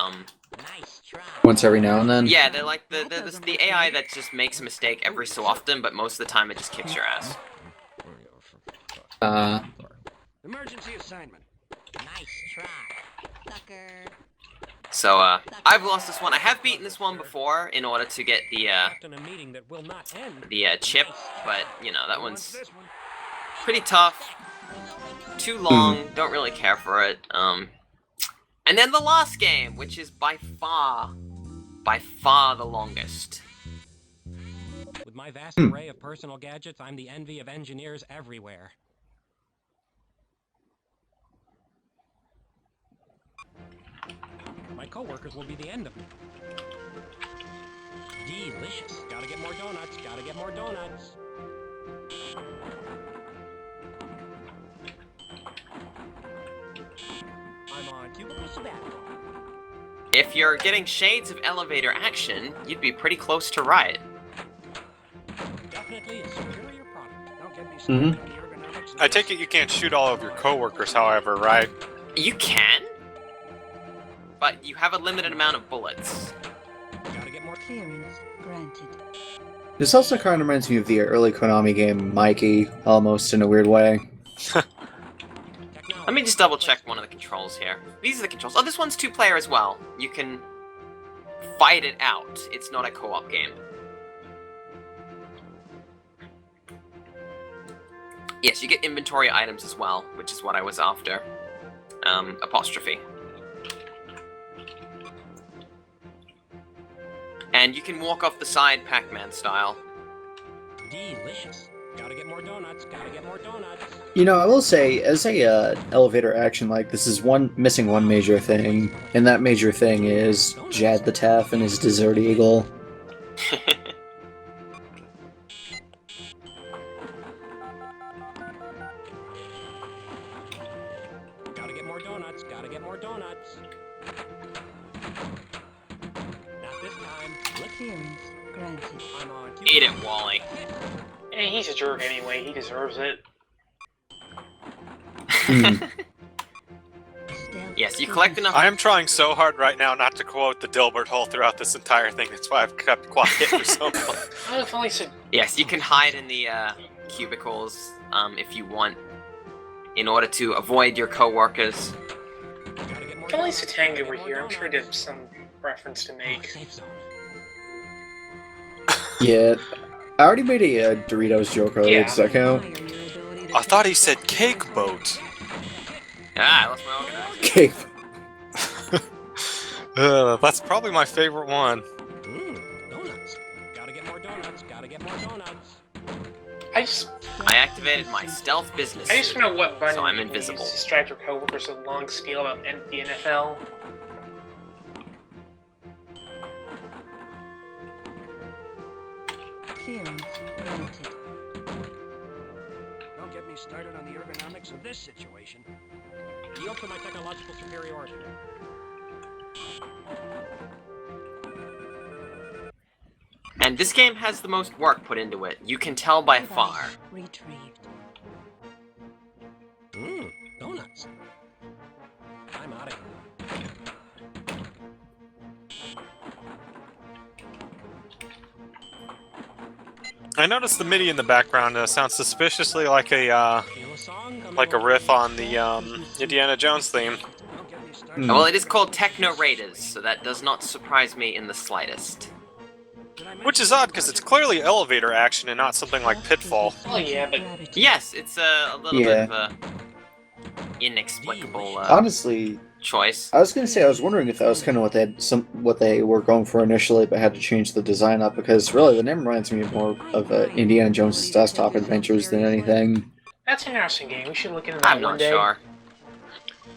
Nice try. Once every now and then. yeah, they're like the AI that just makes a mistake every so often, but most of the time it just kicks your ass. Emergency assignment. Nice try. Sucker. So, I've lost this one. I have beaten this one before in order to get the Conducting a meeting that will not end. chip, but, you know, that Who wants one's this one? pretty tough. Too long, don't really care for it. And then the last game, which is by far the longest. With my vast array of personal gadgets, I'm the envy of engineers everywhere. My coworkers will be the end of me. Delicious. Gotta get more donuts. Gotta get more donuts. I'm on cubicle sabbatical. If you're getting shades of elevator action, you'd be pretty close to right. Definitely a superior product. Don't get me started on the ergonomics of I this. take it you can't shoot all of your coworkers, however, right? You can, but you have a limited amount of bullets. Gotta get more. Clearance granted. This also kind of reminds me of the early Konami game Mikey, almost in a weird way. Let me just double check one of the controls here. These are the controls. Oh, this one's 2-player as well. You can fight it out. It's not a co-op game. Yes, you get inventory items as well, which is what I was after. Apostrophe. And you can walk off the side Pac-Man style. Delicious. Gotta get more donuts. Gotta get more donuts. You know, I will say, as a elevator action like this is missing one major thing, and that major thing is Jad the Taff and his Desert Eagle. Gotta get more donuts. Gotta get more donuts. Not this time. Clearance granted. I'm on Eat it, Wally. Hey, he's a jerk anyway. He deserves it. Stealth Yes, you collect enough. I am trying so hard right now not to quote the Dilbert hole throughout this entire thing. That's why I've kept quiet for so long. Oh, if only said Yes, you can hide in the cubicles if you want, in order to avoid your coworkers. Gotta get more if only donuts, Satang gotta over get here. more I'm sure he donuts. did some reference to Oh, make. safe zone. Yeah, I already made a Doritos joke earlier. Yeah. Does that count? Admire your ability to I thought he said cake boat. Ah, I lost my organizer. Cake. That's probably my favorite one. Donuts. Gotta get more donuts. Gotta get more donuts. I activated my stealth business. I just want to know what button So I'm you use invisible. to distract your coworkers with a long spiel about the NFL. clearance granted. Don't get me started on the ergonomics of this situation. Yield to my technological superiority. And this game has the most work put into it. You can tell by Device far. Retrieved. Donuts. I'm out of here. I noticed the MIDI in the background sounds suspiciously like a Feel a song coming like a over. riff on the Indiana Jones theme. Don't get me started. Well, it is called Techno Raiders, so that does not surprise me in the slightest. Which is odd, because it's clearly elevator action and not something like Pitfall. Oh yeah, but Yes, it's a little bit of a inexplicable Honestly, choice. I was gonna say I was wondering if that was kind of what they were going for initially, but had to change the design up because really the name reminds me more of Indiana Jones' desktop adventures than anything. that's an interesting game. We should look into that I'm one not day. sure.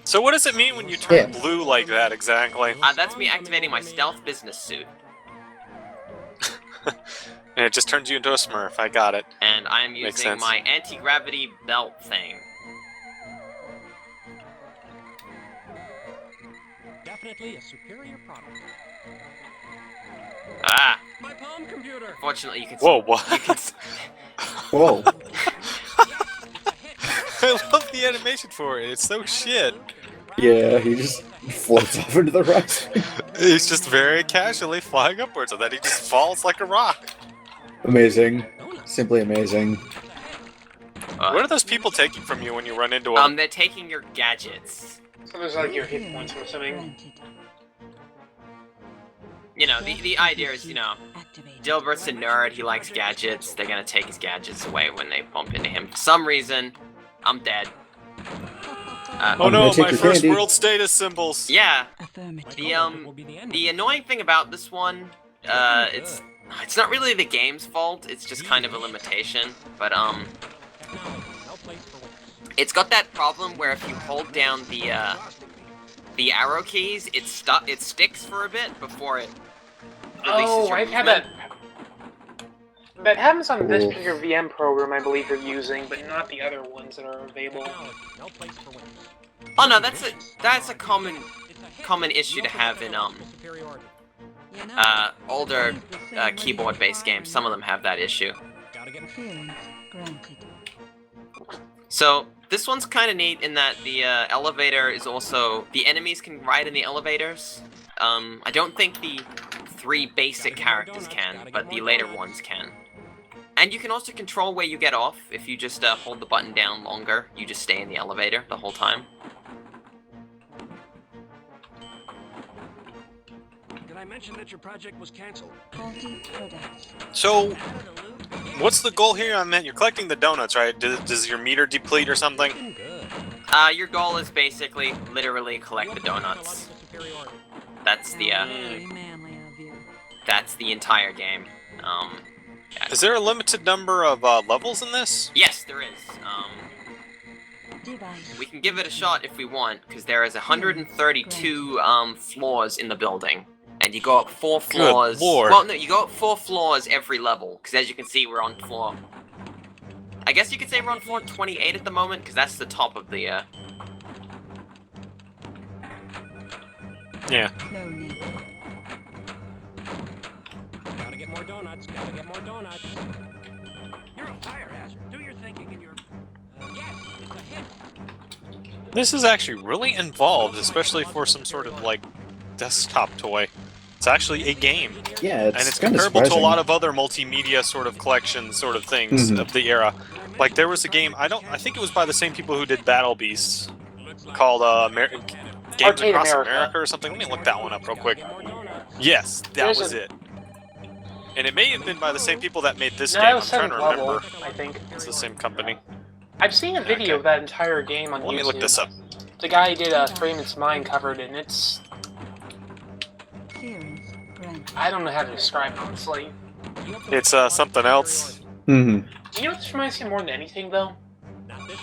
So what does it mean when you turn blue like that, exactly? That's me activating my stealth business suit. And it just turns you into a Smurf, I got it. And I'm Makes using sense. my anti-gravity belt thing. Definitely a superior product. Ah! My palm computer. Fortunately, you can. Whoa, what? You can, Whoa. I love the animation for it, it's so shit. Yeah, he just floats off into the rocks. He's just very casually flying upwards, and then he just falls like a rock. Amazing. Simply amazing. What are those people taking from you when you run into them? they're taking your gadgets. So there's like your hit points, I'm assuming. Granted. You know, the idea is, you know, Activated. Dilbert's a nerd, he likes gadgets, they're gonna take his gadgets away when they bump into him. For some reason, I'm dead. Oh no, take my your first candy. world status symbols! Yeah, Affirmative. the annoying thing about this one, it's not really the game's fault, it's just kind of a limitation, but, it's got that problem where if you hold down the arrow keys, it sticks for a bit before it releases Oh, your I've had movement. that. That happens on this Cool. particular VM program I believe you're using, but not the other ones that are available. No place for winners. Oh no, that's a common issue to have in Superiority. You know, older it's the same way keyboard-based you games. Some of them have that issue. Gotta get Clearance granted. So this one's kind of neat in that the elevator is also the enemies can ride in the elevators. I don't think the 3 basic characters can, but the later ones can. And you can also control where you get off if you just hold the button down longer. You just stay in the elevator the whole time. Did I mention that your project was canceled? 40 products. So, what's the goal here on that? You're collecting the donuts, right? Does your meter deplete or something? Good. Your goal is basically literally collect the donuts. Superiority. That's the Very manly of you. that's the entire game. Is there a limited number of levels in this? Yes, there is. Device. We can give it a shot if we want, because there is 132 floors in the building, and you go up 4 floors. Lord. Well, no, you go up 4 floors every level, because as you can see, we're on floor. I guess you could say we're on floor 28 at the moment, because that's the top of the. Yeah. No need. Gotta get more donuts. Gotta get more donuts. You're a fire hazard. Do your thinking in your... Yes, it's a hit. This is actually really involved, especially for some sort of, like, desktop toy. It's actually a game. Yeah, And it's kind of comparable to a surprising. lot of other multimedia sort of collection sort of things Mhm. of the era. Like, there was a game, I think it was by the same people who did Battle Beasts, called, Games Arcade Across America. America or something. Let me look that one up real quick. Get more donuts. Yes, that There's was a- it. And it may have been by the same people that made this No, game. that I'm was trying 7th to level, remember. I think. It's the same company. I've seen a video of that entire game on Let YouTube. me look this up. The guy who did Freeman's Mind covered it, and it's... Clearance granted. I don't know how to describe it, honestly. It's something else. Mm-hmm. Do you know what this reminds me more than anything, though? Not this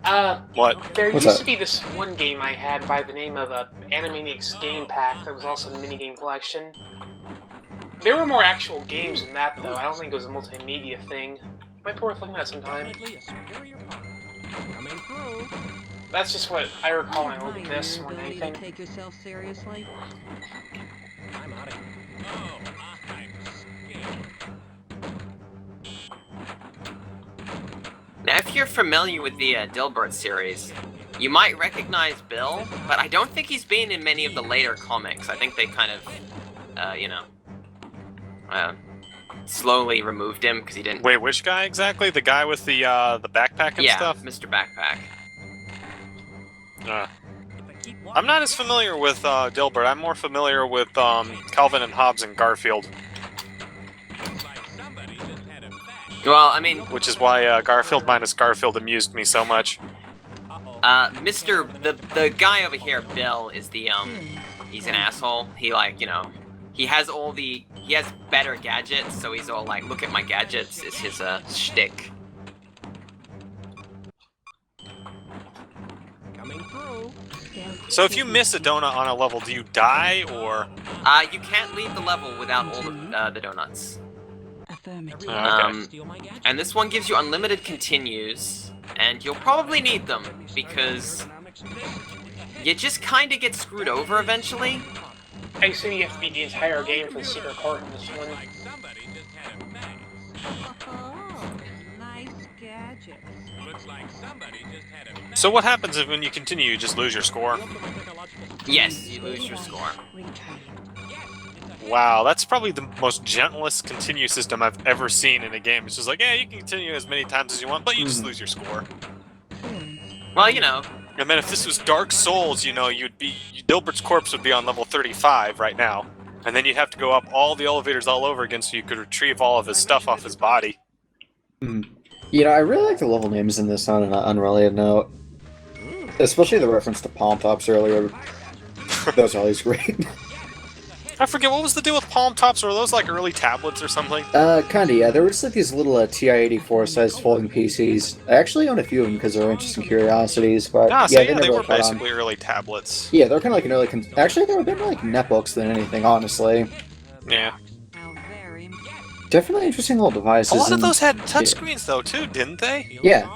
time. What? There What's used that? to be this one game I had by the name of Animaniacs Game Pack that was also a minigame collection. There were more actual games than that, though. I don't think it was a multimedia thing. Might be worth looking at sometime. Definitely a superior product. Coming through. That's just what I recall when I Don't looked at mind this your more than ability to anything. take yourself seriously. I'm out of here. Oh, I'm scared. Now, if you're familiar with the Dilbert series, you might recognize Bill, but I don't think he's been in many of the later comics. I think they kind of, you know, slowly removed him because he didn't. Wait, which guy exactly? The guy with the backpack and Yeah, stuff? Mr. Backpack. I'm not as familiar with Dilbert. I'm more familiar with Calvin and Hobbes and Garfield. Well, I mean, which is why Garfield minus Garfield amused me so much. the guy over here, Bill, is the he's an asshole. He like, you know, he has better gadgets, so he's all like, look at my gadgets, is his shtick. Coming through. So if you miss a donut on a level, do you die, or? You can't leave the level without all the donuts. Affirmative. And this one gives you unlimited continues, and you'll probably need them, because you just kind of get screwed over eventually. I assume you have to beat the entire game for the secret part in this one. Oh, nice gadget. So what happens if when you continue, you just lose your score? Yes, you lose your score. Wow, that's probably the most gentlest continue system I've ever seen in a game. It's just like, yeah, you can continue as many times as you want, but you just lose your score. Well, you know. And then if this was Dark Souls, you know, Dilbert's corpse would be on level 35 right now. And then you'd have to go up all the elevators all over again so you could retrieve all of his stuff off his body. You know, I really like the level names in this on an unrelated note. Especially the reference to Palm Tops earlier. That was always great. I forget, what was the deal with Palm Tops? Were those like early tablets or something? Kinda, yeah. There were just like these little TI-84 sized folding PCs. I actually own a few of them because they were interesting curiosities, but So yeah, they were caught on. basically early tablets. Yeah, they're kind of like an early... Actually, they were a bit more like netbooks than anything, honestly. Yeah. Definitely interesting little devices. A lot of those had touchscreens though, too, didn't they? Yeah.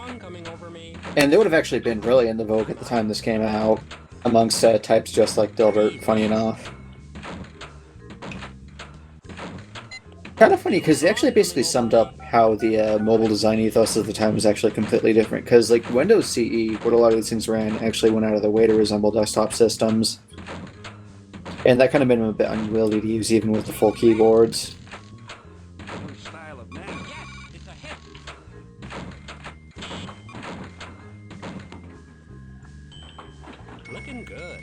And they would have actually been really in the vogue at the time this came out, amongst types just like Dilbert, funny enough. Kind of funny, because they actually basically summed up how the mobile design ethos of the time was actually completely different, because like Windows CE, what a lot of these things ran, actually went out of their way to resemble desktop systems. And that kind of made them a bit unwieldy to use even with the full keyboards. Looking good.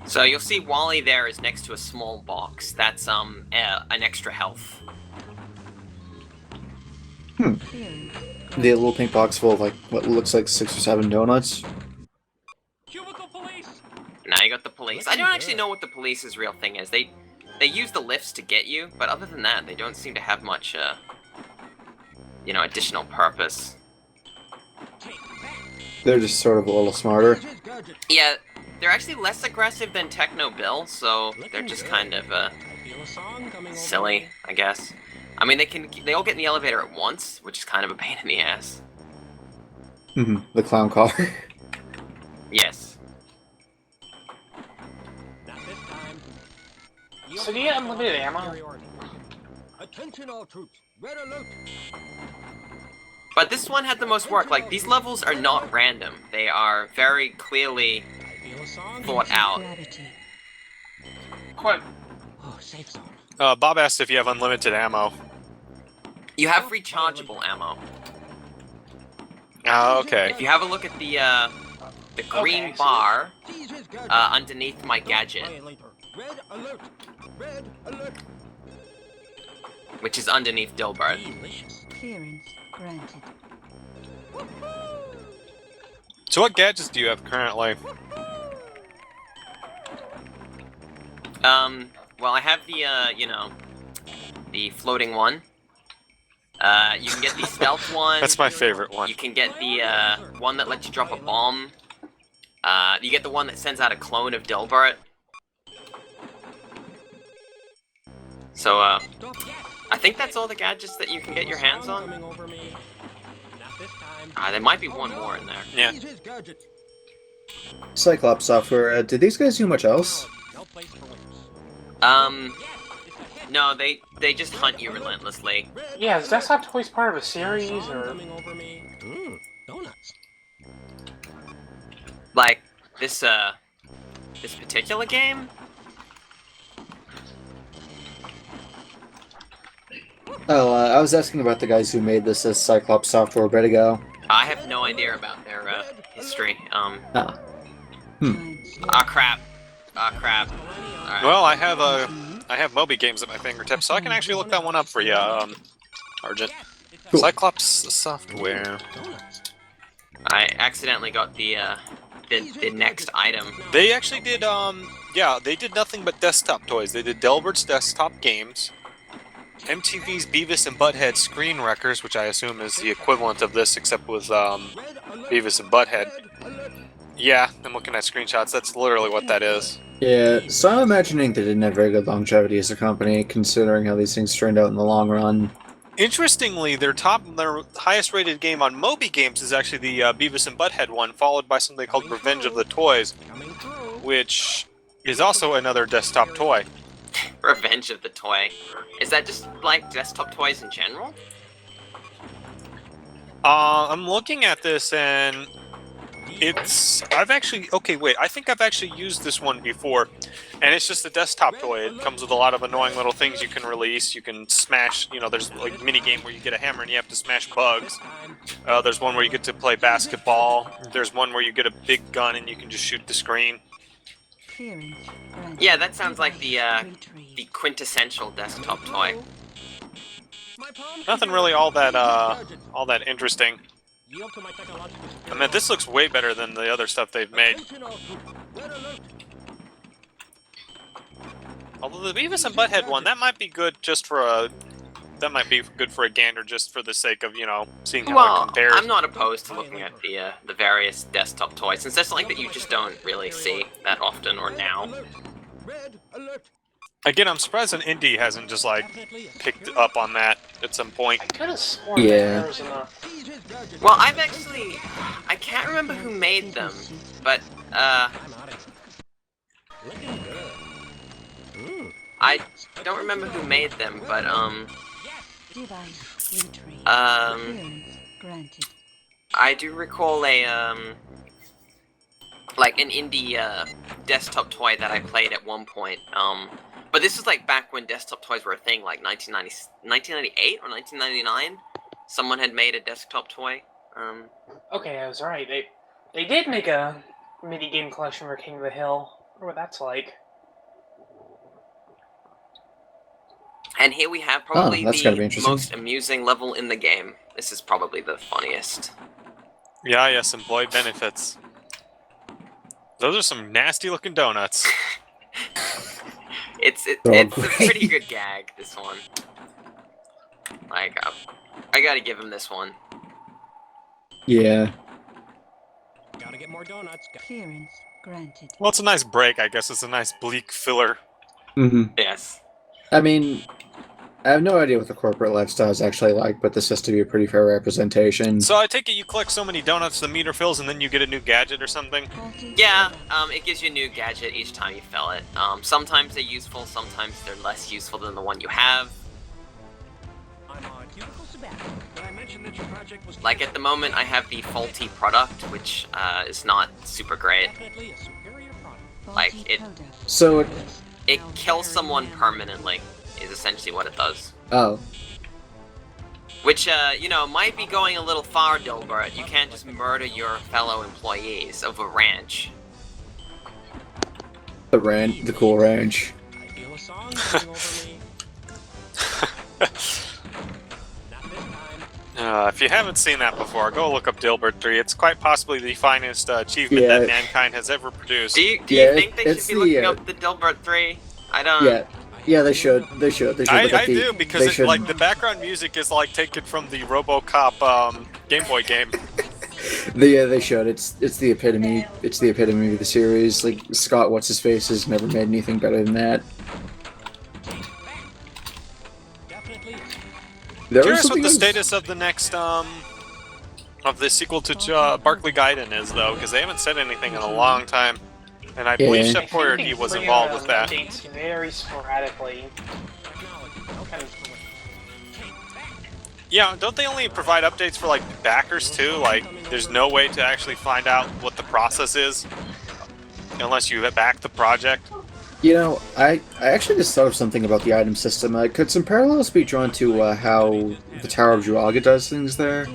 So you'll see Wally there is next to a small box. That's an extra health. The little pink box full of like what looks like 6 or 7 donuts. Cubicle police. Now you got the police. I don't actually know what the police's real thing is. They use the lifts to get you, but other than that, they don't seem to have much you know, additional purpose. They're just sort of a little smarter. Yeah, they're actually less aggressive than Techno Bill, so they're just kind of silly, I guess. I mean, they all get in the elevator at once, which is kind of a pain in the ass. The clown car. Yes. So do you get unlimited ammo? Attention all troops. Red alert. But this one had the most work. Like, these levels are not random. They are very clearly thought out. Quite. Oh, safe zone. Bob asked if you have unlimited ammo. You have rechargeable ammo. Oh, okay. If you have a look at the green bar underneath my gadget, Red alert. Red alert. which is underneath Dilbert. Clearance granted. So what gadgets do you have currently? Well, I have the, you know, the floating one. You can get the stealth one. That's my favorite one. You can get the, one that lets you drop a bomb. You get the one that sends out a clone of Dilbert. So, I think that's all the gadgets that you can get your hands on. There might be one more in there. Yeah. Cyclops software, did these guys do much else? No, they just hunt you relentlessly. Yeah, is Desktop Toys part of a series, or...? Donuts. Like, this particular game? Oh, I was asking about the guys who made this as Cyclops software a bit ago. I have no idea about their, history. Ah, crap. Crap. Alright. Well, I have Moby Games at my fingertips, so I can actually look that one up for you, Argent. Cool. Cyclops software. I accidentally got the next item. They actually did, yeah, they did nothing but desktop toys. They did Dilbert's desktop games, MTV's Beavis and Butthead Screen Wreckers, which I assume is the equivalent of this, except with Beavis and Butthead. Yeah, I'm looking at screenshots. That's literally what that is. Yeah, so I'm imagining they didn't have very good longevity as a company, considering how these things turned out in the long run. Interestingly, their highest rated game on Moby Games is actually the Beavis and Butthead one, followed by something called Revenge of the Toys, which is also another desktop toy. Revenge of the Toy. Is that just like desktop toys in general? I'm looking at this and I think I've actually used this one before, and it's just a desktop toy. It comes with a lot of annoying little things you can release. You can smash, there's like a mini game where you get a hammer and you have to smash bugs. There's one where you get to play basketball. There's one where you get a big gun and you can just shoot the screen. Yeah, that sounds like the quintessential desktop toy. Nothing really all that interesting. I mean, this looks way better than the other stuff they've made. Although the Beavis and Butthead one, that might be good just for a gander, just for the sake of seeing how it compares. I'm not opposed to looking at the various desktop toys, since that's something that you just don't really see that often or now. Again, I'm surprised an indie hasn't just picked up on that at some point. I could have sworn there was enough. Well, I can't remember who made them, but I don't remember who made them, but I do recall an indie desktop toy that I played at one point. But this was back when desktop toys were a thing, 1998 or 1999. Someone had made a desktop toy. Okay, I was right. They did make a mini-game collection for King of the Hill. I wonder what that's like. And here we have probably the most amusing level in the game. This is probably the funniest. Yeah, yes, employee benefits. Those are some nasty-looking donuts. It's a pretty good gag, this one. I gotta give him this one. Yeah. Gotta get more donuts. Clearance granted. Well, it's a nice break, I guess. It's a nice bleak filler. Mm-hmm. Yes. I mean, I have no idea what the corporate lifestyle is actually like, but this has to be a pretty fair representation. So I take it you collect so many donuts the meter fills and then you get a new gadget or something? Yeah, it gives you a new gadget each time you fill it. Sometimes they're useful, sometimes they're less useful than the one you have. Like at the moment I have the faulty product, which is not super great. It kills someone permanently, is essentially what it does. Oh. Which, might be going a little far, Dilbert. You can't just murder your fellow employees of a ranch. The cool ranch. If you haven't seen that before, go look up Dilbert 3. It's quite possibly the finest achievement that mankind has ever produced. Do you think they should be looking up the Dilbert 3? I don't... Yeah, they should. I do, because the background music is taken from the RoboCop Game Boy game. They should. It's the epitome. It's the epitome of the series. Scott What's-His-Face has never made anything better than that. Curious what the status of the next of the sequel to Barclay Gaiden is, though, because they haven't said anything in a long time. And I believe Chef Boyardee was involved with that. Updates very sporadically. Yeah, don't they only provide updates for backers too? There's no way to actually find out what the process is unless you back the project. I actually just thought of something about the item system. Could some parallels be drawn to how the Tower of Druaga does things there?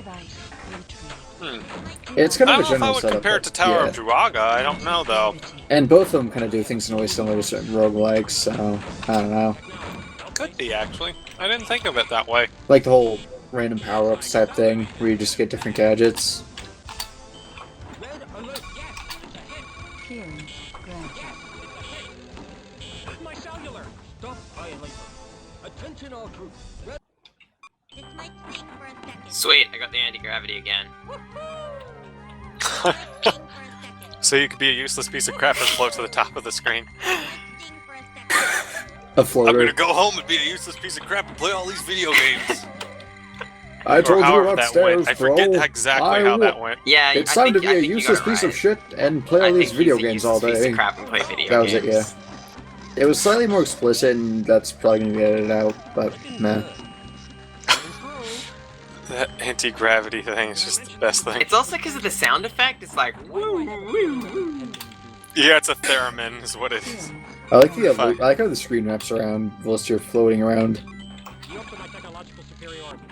It's kind of a general setup. I don't know if I would compare it to Tower of Druaga. I don't know, though. And both of them kind of do things in a way similar to certain roguelikes, so I don't know. Could be, actually. I didn't think of it that way. The whole random power-ups type thing, where you just get different gadgets. Red alert, yes! It's a hit! Clearance granted. My cellular! Stop violating. Attention all troops. Red This might sting for a second. Sweet, I got the anti-gravity again. Sting for a second. So you could be a useless piece of crap and float to the top of the screen. Sting for a second. A I'm floater. gonna go home and be a useless piece of crap and play all these video games. I told you however that upstairs, went. I forget bro. exactly how that will- went. Yeah, It's I time think, to be I a think you useless got it piece of right. shit and play I all these think video he's a games all useless piece day. of crap and play video That was games. it, yeah. It was slightly more explicit, and that's probably gonna get edited out, but man. That anti-gravity thing is just the best thing. It's also because of the sound effect. It's like woo, woo, woo. Yeah, it's a theremin is what it is. I like the Fuck. I like how the screen wraps around whilst you're floating around. Yield to my technological superiority.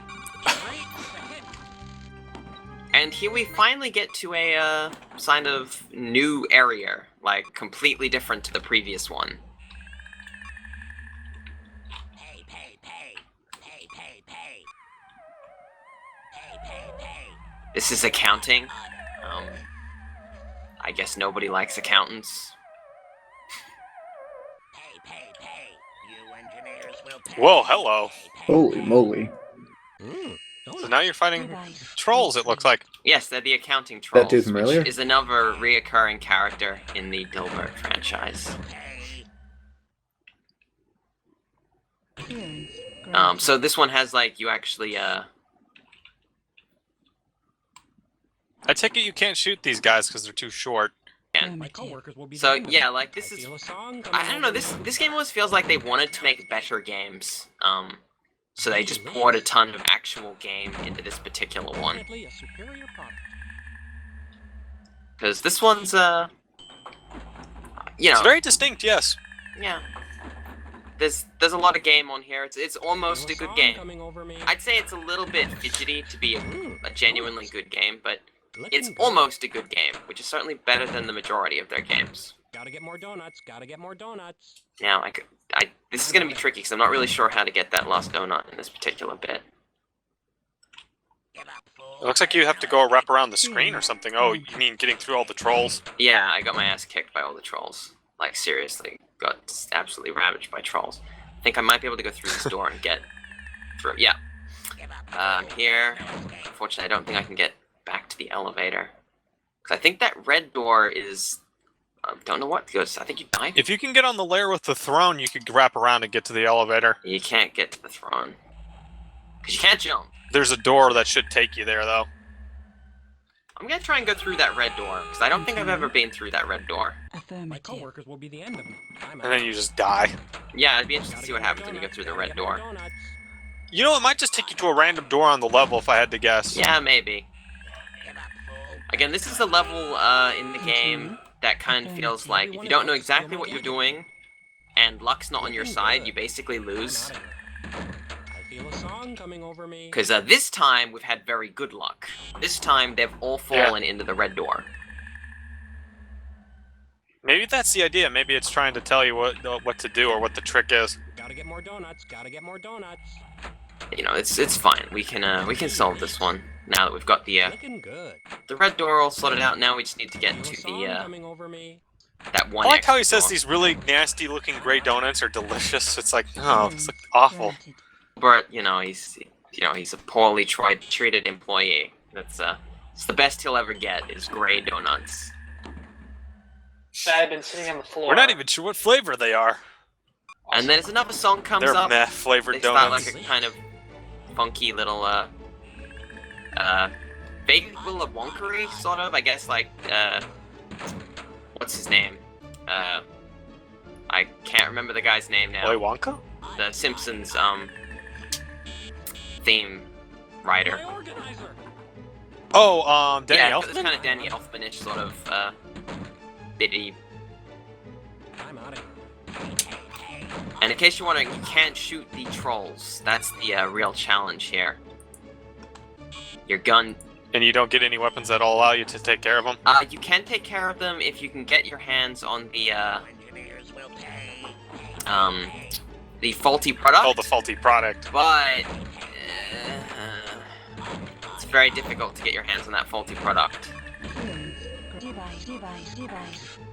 And here we finally get to a sign of new area, like completely different to the previous one. Pay, pay, pay. Pay, pay, pay. Pay, pay, pay. This is accounting. I guess nobody likes accountants. Pay, pay, pay. You engineers will pay. Whoa, hello. Holy moly. So now you're fighting Device. trolls, it looks like. Yes, they're the accounting trolls, dude from earlier? which is another reoccurring character in the Dilbert franchise. Pay. Clearance granted. So this one has like you actually I take it you can't shoot these guys because they're too short. My Affirmative. coworkers will be So, the enemy. yeah, like, this I is- feel a song I coming don't know, over this me. game almost feels like they wanted to make better games. So they just poured a ton of actual game into this particular one. Definitely a superior product. Because this one's you It's know, very distinct, yes. yeah. There's a lot of game on here. It's almost a Feel good song game. coming over me. I'd say it's a little bit fidgety to be a genuinely good game, but Looking it's good. almost a good game, which is certainly better than the majority of their games. Gotta get more donuts. Gotta get more donuts. Now, this is gonna be tricky because I'm not really sure how to get that last donut in this particular bit. Give up, fool. It looks like you have to go wrap around the screen or something. Oh, you mean getting through all the trolls? Yeah, I got my ass kicked by all the trolls. Like, seriously, got absolutely ravaged by trolls. I think I might be able to go through this door and get through. Yeah. Give up. I'm here. Unfortunately, I don't think I can get back to the elevator. Because I think that red door is... don't know what goes. I think you died. If you can get on the layer with the throne, you could wrap around and get to the elevator. You can't get to the throne. Because you can't jump. There's a door that should take you there, though. I'm gonna try and go through that red door. Because I don't think I've ever been through that red door. My Affirmative. coworkers will be the end of me. I'm And then you just die. Yeah, it'd be interesting to see what happens when you go through the red door. You know, it might just take you to a random door on the level if I had to guess. Yeah, maybe. Give up, fool. Again, this is a level in the game that kind of feels like if you don't know exactly what you're doing and luck's not on your side, you basically lose. I feel a song coming over me. Because this time we've had very good luck. This time they've all fallen into the red door. Maybe that's the idea. Maybe it's trying to tell you what to do or what the trick is. Gotta get more donuts. Gotta get more donuts. You know, it's fine. We can solve this one now that we've got Looking good. the red door all sorted out. Now we just need to get Feel a to song the coming over me. that one. I like how he exit says door. these really nasty-looking gray donuts are delicious. It's like, oh, it's like awful. Granted. Bert, he's a poorly treated employee. It's the best he'll ever get is gray donuts. That had been sitting on the floor. We're not even sure what flavor they are. And then as another song comes They're up, meh flavored they start donuts. like a kind of funky little vaguely Willy Wonkery sort of. I guess like what's his name? I can't remember the guy's name now. Willy Wonka? The Simpsons theme writer. My organizer. Oh, Danny Yeah, it's Elfman? kind of Danny Elfmanish sort of bitty. I'm out of here. And in case you're wondering, you can't shoot the trolls. That's the real challenge here. Your gun. And you don't get any weapons that will allow you to take care of them? You can take care of them if you can get your hands on the Engineers will pay. the faulty product. Oh, the faulty product. But very difficult to get your hands on that faulty product.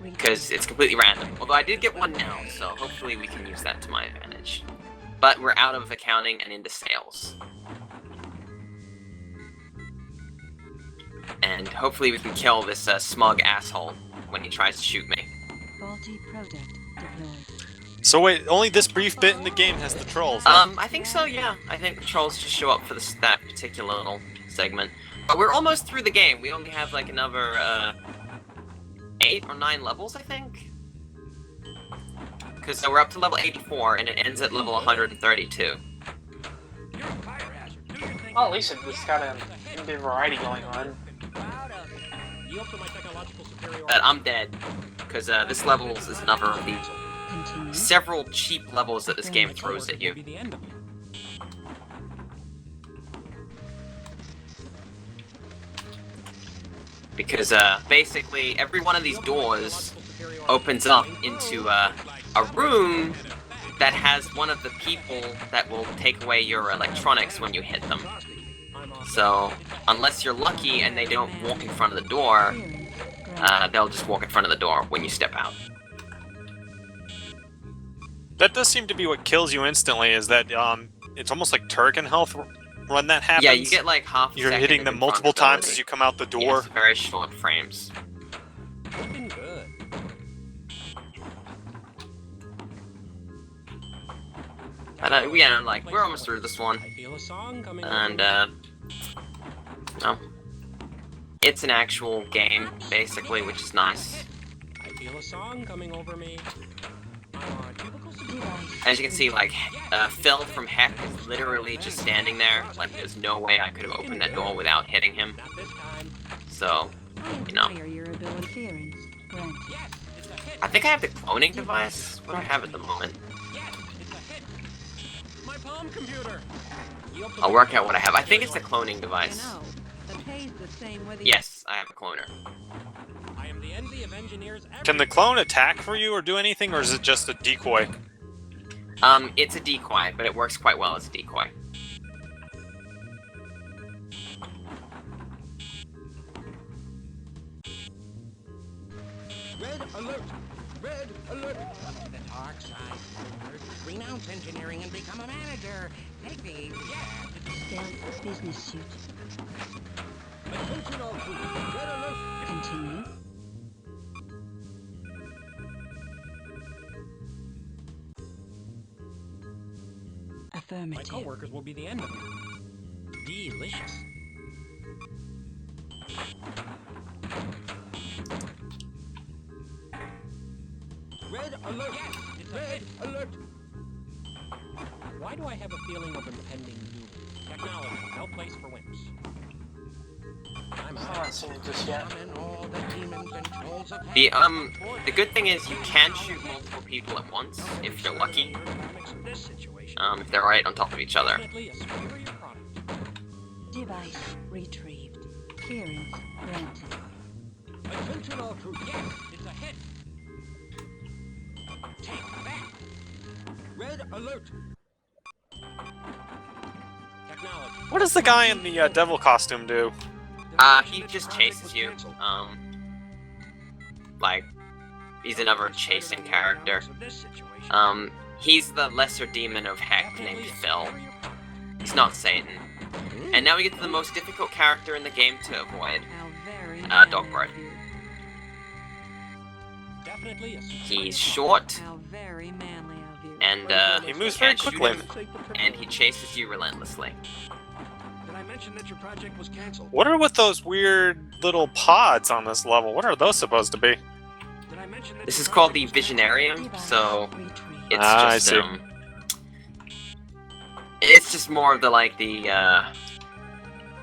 Because it's completely random. Although I did get one now, so hopefully we can use that to my advantage. But we're out of accounting and into sales. And hopefully we can kill this smug asshole when he tries to shoot me. Faulty product deployed. So wait, only this brief bit in the game has the trolls. I think so, yeah. I think the trolls just show up for that particular little segment. But we're almost through the game. We only have like another 8 or 9 levels, I think. Because we're up to level 84 and it ends at level 132. Well, at least it's got a bit of variety going on. But I'm dead. Because this level is another of the several cheap levels that this game throws at you. Because basically every one of these doors opens up into a room that has one of the people that will take away your electronics when you hit them. So unless you're lucky and they don't walk in front of the door, they'll just walk in front of the door when you step out. That does seem to be what kills you instantly, is that it's almost like Turrican health when that happens. Yeah, you get like half a You're second hitting them multiple times as you come out the door. Yes, very short frames. Looking good. But yeah, like we're almost through this one. I feel a song coming And no. It's an actual game, basically, which is nice. I feel a song coming over me. As you can see, like, Phil from Heck is literally just standing there. Like, there's no way I could have opened that door without hitting him. So, you know. I think I have the cloning device. What do I have at the moment? My palm computer. I'll work out what I have. I think it's a cloning device. Yes, I have a cloner. I am the envy of engineers. Can the clone attack for you or do anything, or is it just a decoy? It's a decoy, but it works quite well as a decoy. Red alert! Red alert! The dark side. Renounce engineering and become a manager. Take these. Stealth business suit. Attention all crew. Red alert! Continue. My Affirmative. coworkers will be the end of me. Delicious. Red alert! Red alert! Why do I have a feeling of impending doom? Technology, no place for wimps. I'm I'm not seeing it just yet. Summon all the demons and trolls of The good thing is you can shoot multiple people at once, if you're lucky. If they're right on top of each other. Definitely a superior product. Device retrieved. Clearance granted. Attention all crew. Yes, it's a hit. Take that! Red alert! Technology. What does the guy in the devil costume do? He just chases you. Like, he's another chasing character. He's the lesser demon of Heck named Phil. He's not Satan. And now we get to the most difficult character in the game to avoid. Dilbert. Definitely a He's short, How very manly of you. and He moves you very can't shoot quickly. him, and he chases you relentlessly. Did I mention that your project was canceled? What are with those weird little pods on this level? What are those supposed to be? Did I mention that This your is called the project was Visionarium, so Retrieved. it's I just see. it's just more of the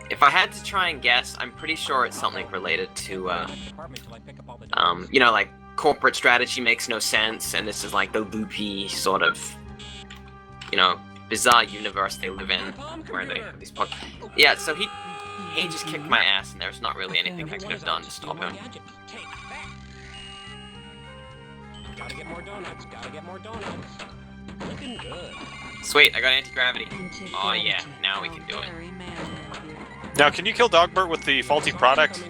if I had to try and guess, I'm pretty sure it's something related to department till I pick up all the you know, like corporate strategy makes no sense, and this is like the loopy sort of, you know, bizarre universe they live in, where they have these yeah. So he just kicked my ass, and there's not really anything I could have done to stop him. Take that. Gotta get more donuts. Gotta get more donuts. Looking good. Sweet, I got anti-gravity. Anti-gravity. Oh yeah, now we can do it. Very manly of you. Now, can you kill Dilbert with the faulty product?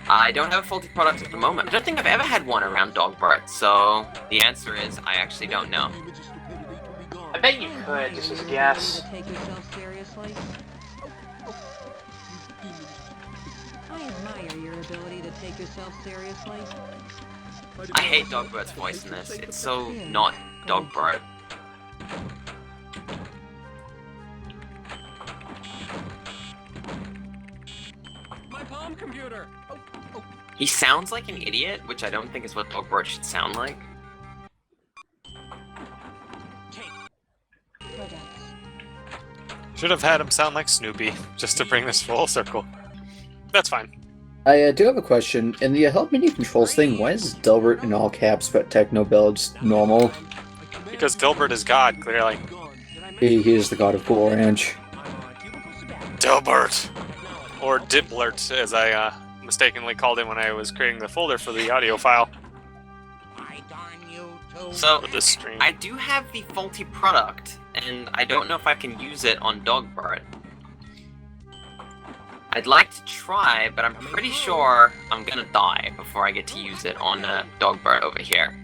I don't have a faulty product at the moment. I don't think I've ever had one around Dilbert, so the answer is I actually don't know. I bet you could, just as a guess. Take yourself seriously? I admire your ability to take yourself seriously. I hate Dilbert's voice in this. It's so not Dilbert. My palm computer. He sounds like an idiot, which I don't think is what Dilbert should sound like. Should have had him sound like Snoopy, just to bring this full circle. That's fine. I do have a question. In the help menu controls thing, why is Dilbert in all caps but Techno builds normal? Because Dilbert is God, clearly. He is the god of Cool Ranch. Dilbert! Or Dilbert, as I mistakenly called him when I was creating the folder for the audio file. So, For this stream. I do have the faulty product, and I don't know if I can use it on Dilbert. I'd like to try, but I'm pretty sure I'm gonna die before I get to use it on Dilbert over here.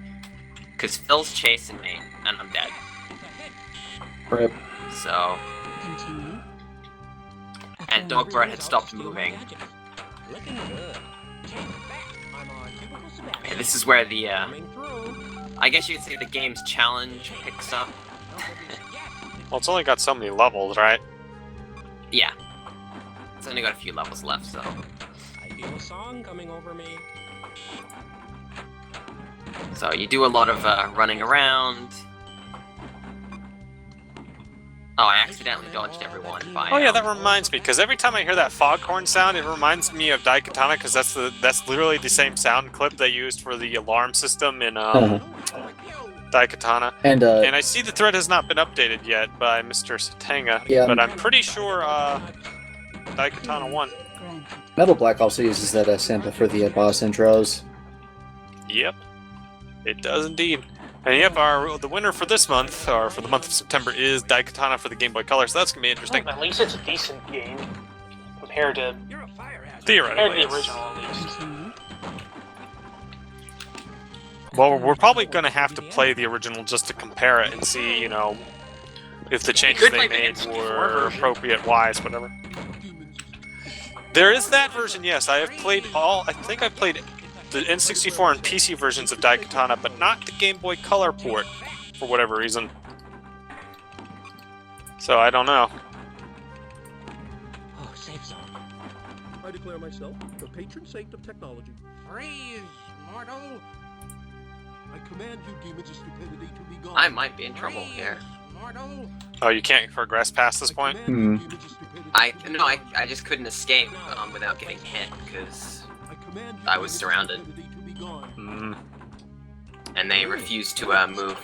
Because Phil's chasing me, and I'm dead. Rip. So... Continue. And Dilbert had stopped moving. Okay, this is where the, I guess you could say the game's challenge picks up. Well, it's only got so many levels, right? Yeah. It's only got a few levels left, so... I feel a song coming over me. So you do a lot of running around. Oh, I accidentally dodged everyone by... Oh yeah, that reminds me, because every time I hear that foghorn sound, it reminds me of Daikatana, because that's literally the same sound clip they used for the alarm system in Daikatana. And I see the thread has not been updated yet by Mr. Satanga, Yeah. but I'm pretty sure Daikatana won. Metal Black also uses that sample for the boss intros. Yep, it does indeed. And yep, the winner for this month, or for the month of September, is Daikatana for the Game Boy Color, so that's going to be interesting. Well, at least it's a decent game compared to You're a fire hazard. Theoretically. the original, at least. Continue. Well, we're probably going to have to play the original just to compare it and see, you know, if the changes could they play the made N64 were version. appropriate-wise, whatever. There is that version, yes. I think I've played the N64 and PC versions of Daikatana, but not the Game Boy Color port, for whatever reason. So, I don't know. Oh, safe zone. I declare myself the patron saint of technology. Freeze, mortal. I command you, demons of stupidity, to be gone. I might be in trouble here. Mortal. Oh, you can't progress past this point? Hmm. I just couldn't escape without getting hit, because I was surrounded. Hmm. And they refused to move.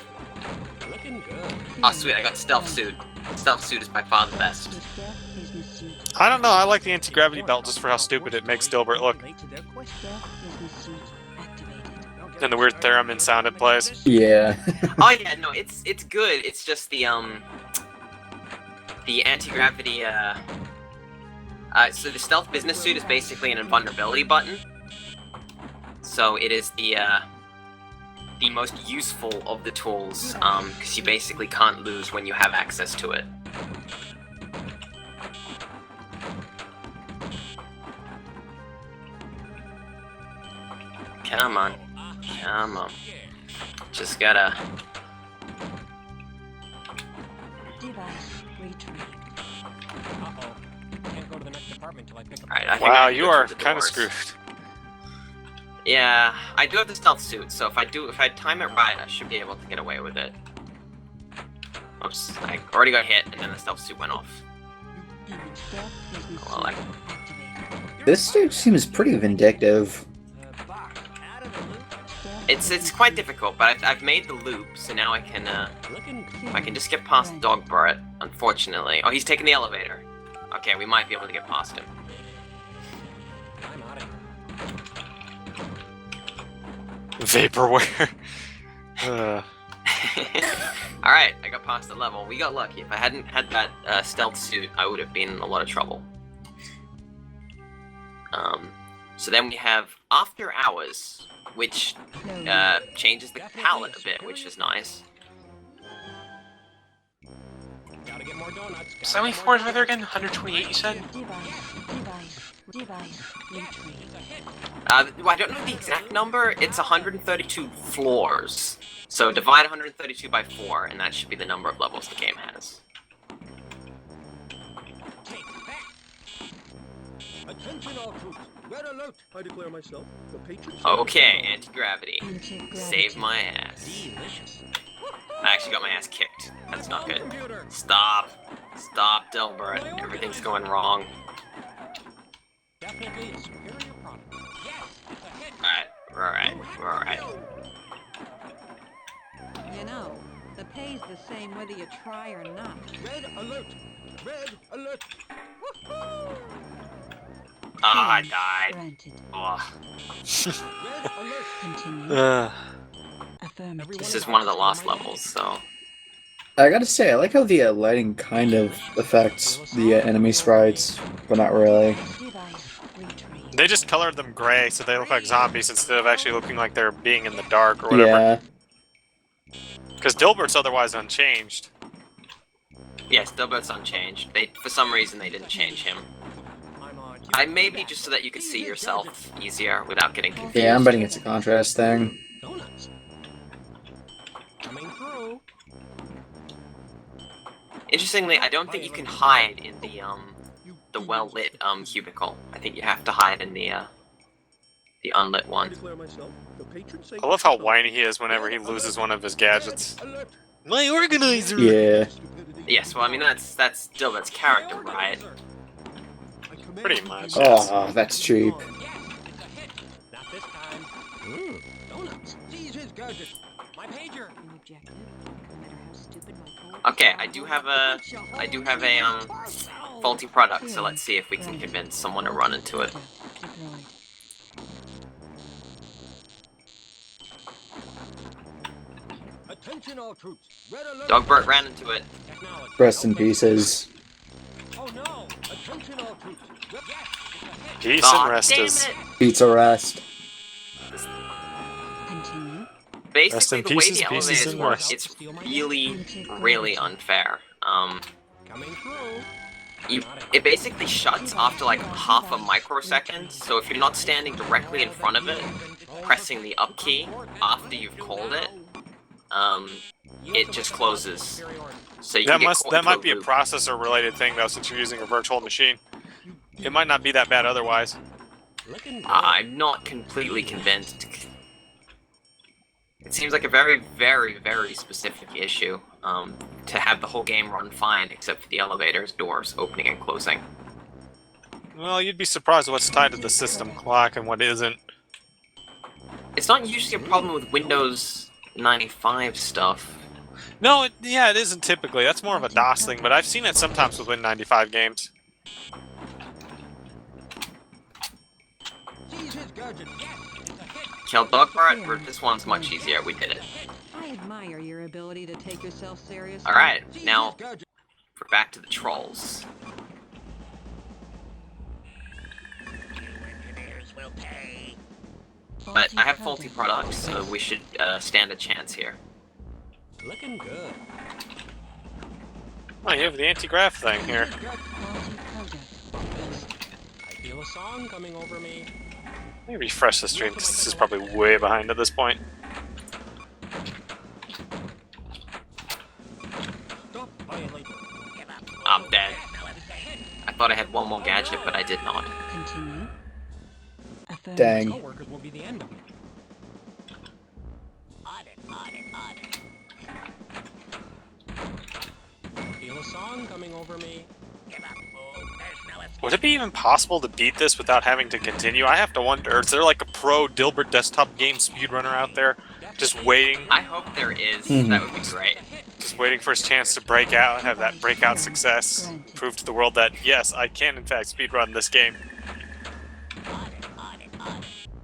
Looking good. Oh sweet, I got Stealth Suit. Stealth Suit is by far the best. The stealth business suit. I don't know, I like the anti-gravity belt just for how stupid it makes Dilbert look. Stealth business suit activated. And the weird theremin sound it plays. Yeah. Oh yeah, no, it's good. It's just the anti-gravity so the Stealth Business Suit is basically an invulnerability button. So it is the most useful of the tools, because you basically can't lose when you have access to it. Come on. Come on. Just gotta... Device retrieved. Uh-oh. Can't go to the next department till I pick up. Alright, I think Wow, I can you go are through the kind of doors. screwed. Yeah, I do have the Stealth Suit, so if I time it right, I should be able to get away with it. Oops, I already got hit, and then the Stealth Suit went off. Stealth business Well, I... suit activated. This dude seems pretty vindictive. It's quite difficult, but I've made the loop, so now I can just get past Dilbert, unfortunately. Oh, he's taking the elevator. Okay, we might be able to get past him. I'm out of here. Vaporware. Alright, I got past the level. We got lucky. If I hadn't had that stealth suit, I would have been in a lot of trouble. So then we have After Hours, which changes the palette a bit, which is nice. Gotta get more donuts. So how many floors are there again? 128, you said? Well, I don't know the exact number. It's 132 floors. So divide 132 by 4, and that should be the number of levels the game has. Attention all troops. Red alert. I declare myself the patron. Okay, anti-gravity. Save my ass. Delicious. I actually got my ass kicked. That's not good. Stop. Stop, Dilbert. Everything's going wrong. Definitely a superior product. Yes, Alright. You know, the pay's the same whether you try or not. Red alert. Red alert. Woohoo! Ah, I died. Granted. Ugh. Red alert. Continue. Affirmative. This is one of the lost levels, so... I gotta say, I like how the lighting kind of affects the enemy sprites, but not really. Device retrieved. They just colored them gray so they look like zombies instead of actually looking like they're being in the dark or whatever. Yeah. Because Dilbert's otherwise unchanged. Yes, Dilbert's unchanged. For some reason, they didn't change him. Maybe just so that you could see yourself easier without getting confused. Yeah, I'm betting it's a contrast thing. donuts. Coming through. Interestingly, I don't think you can hide in the well-lit cubicle. I think you have to hide in the unlit I one. declare myself the patron saint. I love how whiny he is whenever he loses one of his gadgets. Alert. My organizer! Yeah. Yes, well, I mean that's Dilbert's character, right? Pretty much, yes. Oh, that's cheap. Yes, it's a hit. Not this time. Donuts. Seize his gadget. My pager. An objective, no matter how stupid my goal. Okay, I do have a faulty product, so let's see if we can convince someone to run into it. Deployed. Attention all troops. Red alert. Dogbert ran into it. Technology. Rest in pieces. Oh no. Attention all troops. Red. Peace Aw, and rest damn is. it! Pizza rest. Continue. Basically, in the way pieces, the pieces, elevators and work, rest. it's really unfair. Coming through. It basically shuts after like half a microsecond, so if you're not standing directly in front of it, pressing the up key after you've called it, it just closes. So you That can get caught that into might be a loop. processor related thing though, since you're using a virtual machine. It might not be that bad otherwise. Looking good. I'm not completely convinced. It seems like a very, very, very specific issue, to have the whole game run fine except for the elevator's doors opening and closing. Well, you'd be surprised what's tied to the system clock and what isn't. It's not usually a problem with Windows 95 stuff. No, yeah, it isn't typically. That's more of a DOS thing, but I've seen it sometimes with Win95 games. Seize his gadget. Kill Dogbert, this one's much easier, we did it. I admire your ability to take yourself seriously. Alright, Seize now, his gadget. we're back to the trolls. But I have faulty products, so we should stand a chance here. Looking good. Oh, you have the anti-grav thing here. Faulty product. I feel a song coming over me. Let me refresh the stream, because this is probably way behind at this point. Stop violating. I'm dead. I thought I had one more gadget, but I did not. Continue. Affirmative. Dang. Coworkers will be the end of it. Feel a song coming over me. Would it be even possible to beat this without having to continue? I have to wonder. Is there like a pro Dilbert desktop game speedrunner out there just waiting? I hope there is. Mhm. That would be great. Just waiting for his chance to break out, have that breakout success, prove to the world that, yes, I can in fact speedrun this game.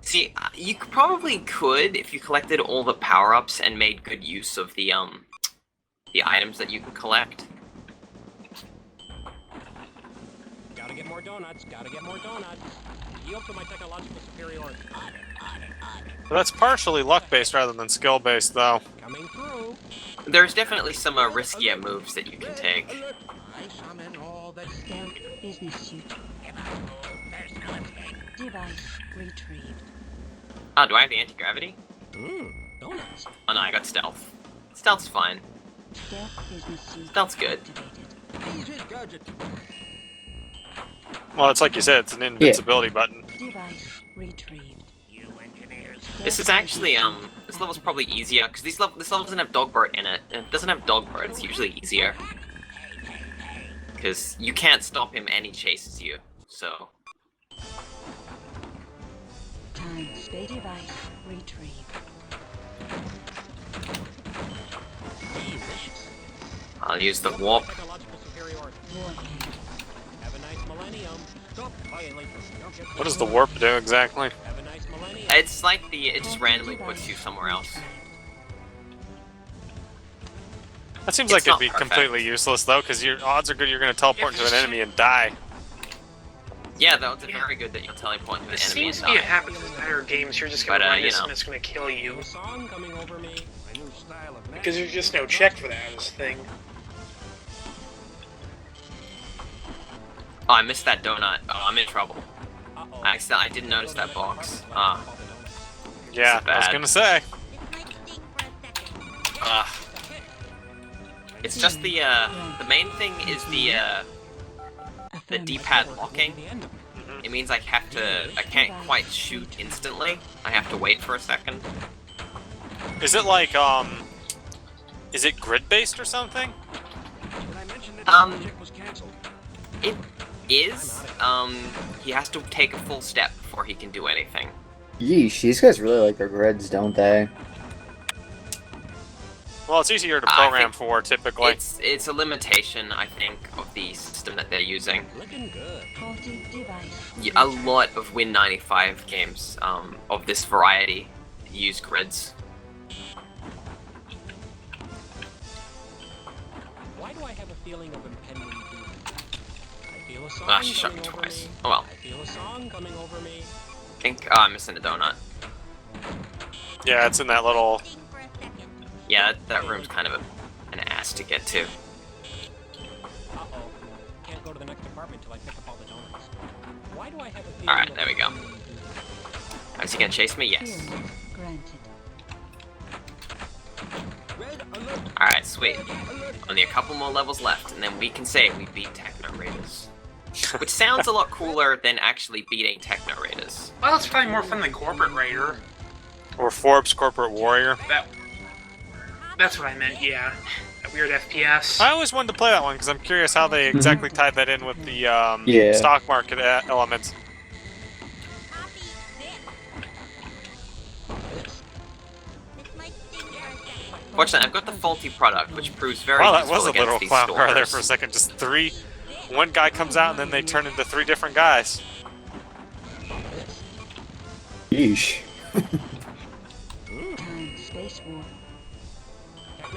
See, you probably could if you collected all the power-ups and made good use of the items that you can collect. get more donuts. Gotta get more donuts. Yield to my technological superiority. So that's partially luck-based rather than skill-based, though. Coming through. There's definitely some riskier moves that you can take. I summon all that Stealth business suit. Device retrieved. Oh, do I have the anti-gravity? Donuts. Oh no, I got stealth. Stealth's fine. Stealth business suit. Stealth's good. Activated. Well, it's like you said, it's an invincibility button. Device retrieved. you engineers. This is actually, this level's probably easier, because this level doesn't have Dilbert in it. And it doesn't have Dilbert, it's usually easier. Because you can't stop him and he chases you, so... Time space device retrieved. I'll use the warp. Technological superiority. Warhead. Have a nice millennium. Stop violating. Don't get What does the warp do exactly? Have a nice millennium. It's like it just randomly puts you somewhere else. That seems It's like it'd not be perfect. completely useless, though, because your odds are good you're going to teleport into an enemy and die. Yeah, though, it's very good that you'll teleport to an It enemy seems and to be die. what happens in better games. You're just gonna But, run you this know. and it's gonna kill you. A song coming over me. My new style of Because there's just no check for that as a thing. Oh, I missed that donut. Oh, I'm in trouble. Uh-oh. I didn't notice that box. Ah. Yeah, I was bad. going to say. It's just the main thing is the D-pad locking. It means I can't quite shoot instantly. I have to wait for a second. Is it like, is it grid-based or something? Did I mention that Um, the project was canceled? It is, he has to take a full step before he can do anything. Yeesh, these guys really like their grids, don't they? Well, it's easier to I program think for, typically. It's a limitation, I think, of the system that they're using. Looking good. Faulty device. A lot of Win95 games of this variety use grids. Why do I have a feeling of impending doom? I feel a song Ah, she shot coming me over twice. me. Oh well. I feel a song coming over me. I think, I'm missing a donut. Yeah, it's in that little... Yeah, that room's kind of an ass to get to. Uh-oh. Can't go to the next apartment till I pick up all the donuts. Why do I have a feeling Alright, of there we go. impending doom? Is he gonna chase me? Yes. Clearance granted. Alright, sweet. Only a couple more levels left, and then we can say we beat Techno Raiders. Which sounds a lot cooler than actually beating Techno Raiders. Well, it's probably more fun than Corporate Raider. Or Forbes Corporate Warrior. That's what I meant, yeah. That weird FPS. I always wanted to play that one, because I'm curious how they exactly tied that in with the Yeah. stock market elements. Fortunately, I've got the faulty product, which proves very Wow, that useful was a against literal these clown car there stores. for a second. Just one guy comes out and then they turn into three different guys. Yeesh. Time space warp.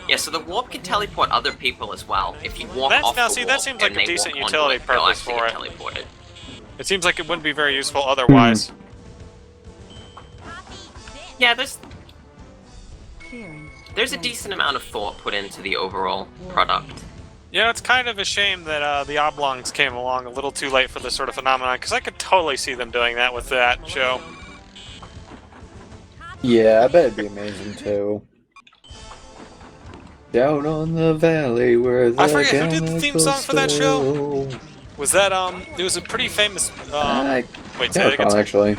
Yeah, so the warp can teleport other people as well. If you walk That's- off now, the see, warp that seems like and a they decent walk onto utility it, they'll purpose actually for get it. teleported. It seems like it wouldn't be very useful otherwise. Yeah, Clearance. there's a granted. decent amount of thought put into the overall product. You know, it's kind of a shame that the Oblongs came along a little too late for this sort of phenomenon, because I could totally see them doing that with that show. Yeah, I bet it'd be amazing too. Down on the valley where the I forget who did the theme song for that show? chemicals flow. Was that, it was a pretty famous, I wait, say can't that again. recall, actually.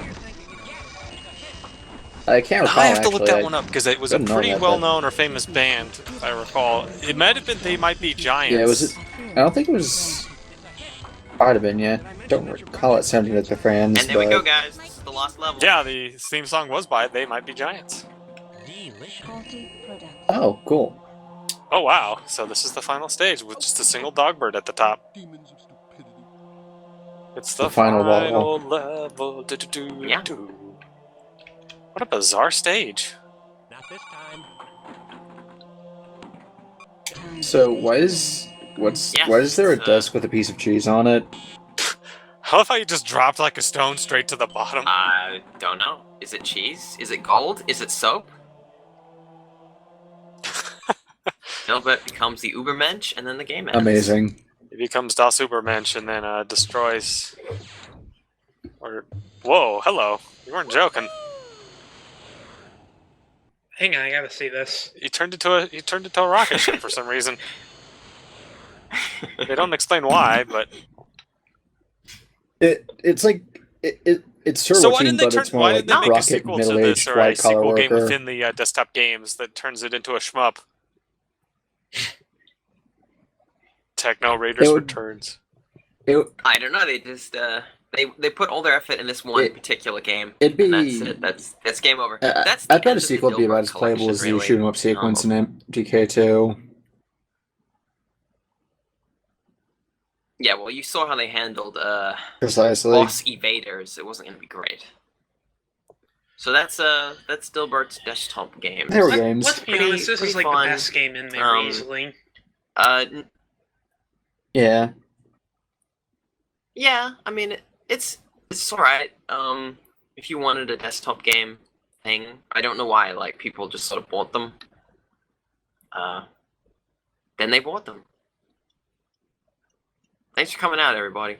I can't recall, I have to look actually. that one up, because it was a Couldn't know pretty that, but- well-known or famous band, if I recall. It might have been They Might Be Giants. Yeah, was it? I don't think it was. Might have been, yeah. Don't recall it sounding like the Friends, And there we go, but guys. This is the last level. Yeah, the theme song was by They Might Be Giants. Delicious. Faulty product. oh, cool. Oh, wow. So this is the final stage with just a single Dogbird at the top. It's the, The final final level. Do-do-do-do. Yeah. What a bizarre stage. Not this time. Time So space why is Yeah, why is there a it's, desk with a piece of cheese on it? I love how you just dropped like a stone straight to the bottom. I don't know. Is it cheese? Is it gold? Is it soap? Dilbert becomes the Ubermensch, and then the game ends. Amazing. He becomes Das Übermensch and then destroys. Or whoa, hello! You weren't joking. Hang on, I gotta see this. He turned into a rocket ship for some reason. They don't explain why, but it's like it's turbo so why team, didn't they but turn? it's more Why like didn't they make a rocket sequel to this middle-aged or a white collar sequel game worker. within the desktop games that turns it into a shmup? Techno Raiders returns. I don't know. They just they put all their effort in this one particular game. It'd be and that's game over. That's I bet a sequel would be about as playable as the shoot 'em up sequence in MDK2. Yeah, well, you saw how they handled Precisely. boss evaders. It wasn't gonna be great. So that's Dilbert's desktop game. There we go. Let's be honest, this is like fun. the best game in there easily. Yeah. Yeah, I mean it's alright. If you wanted a desktop game thing, I don't know why like people just sort of bought them. Then they bought them. Thanks for coming out, everybody.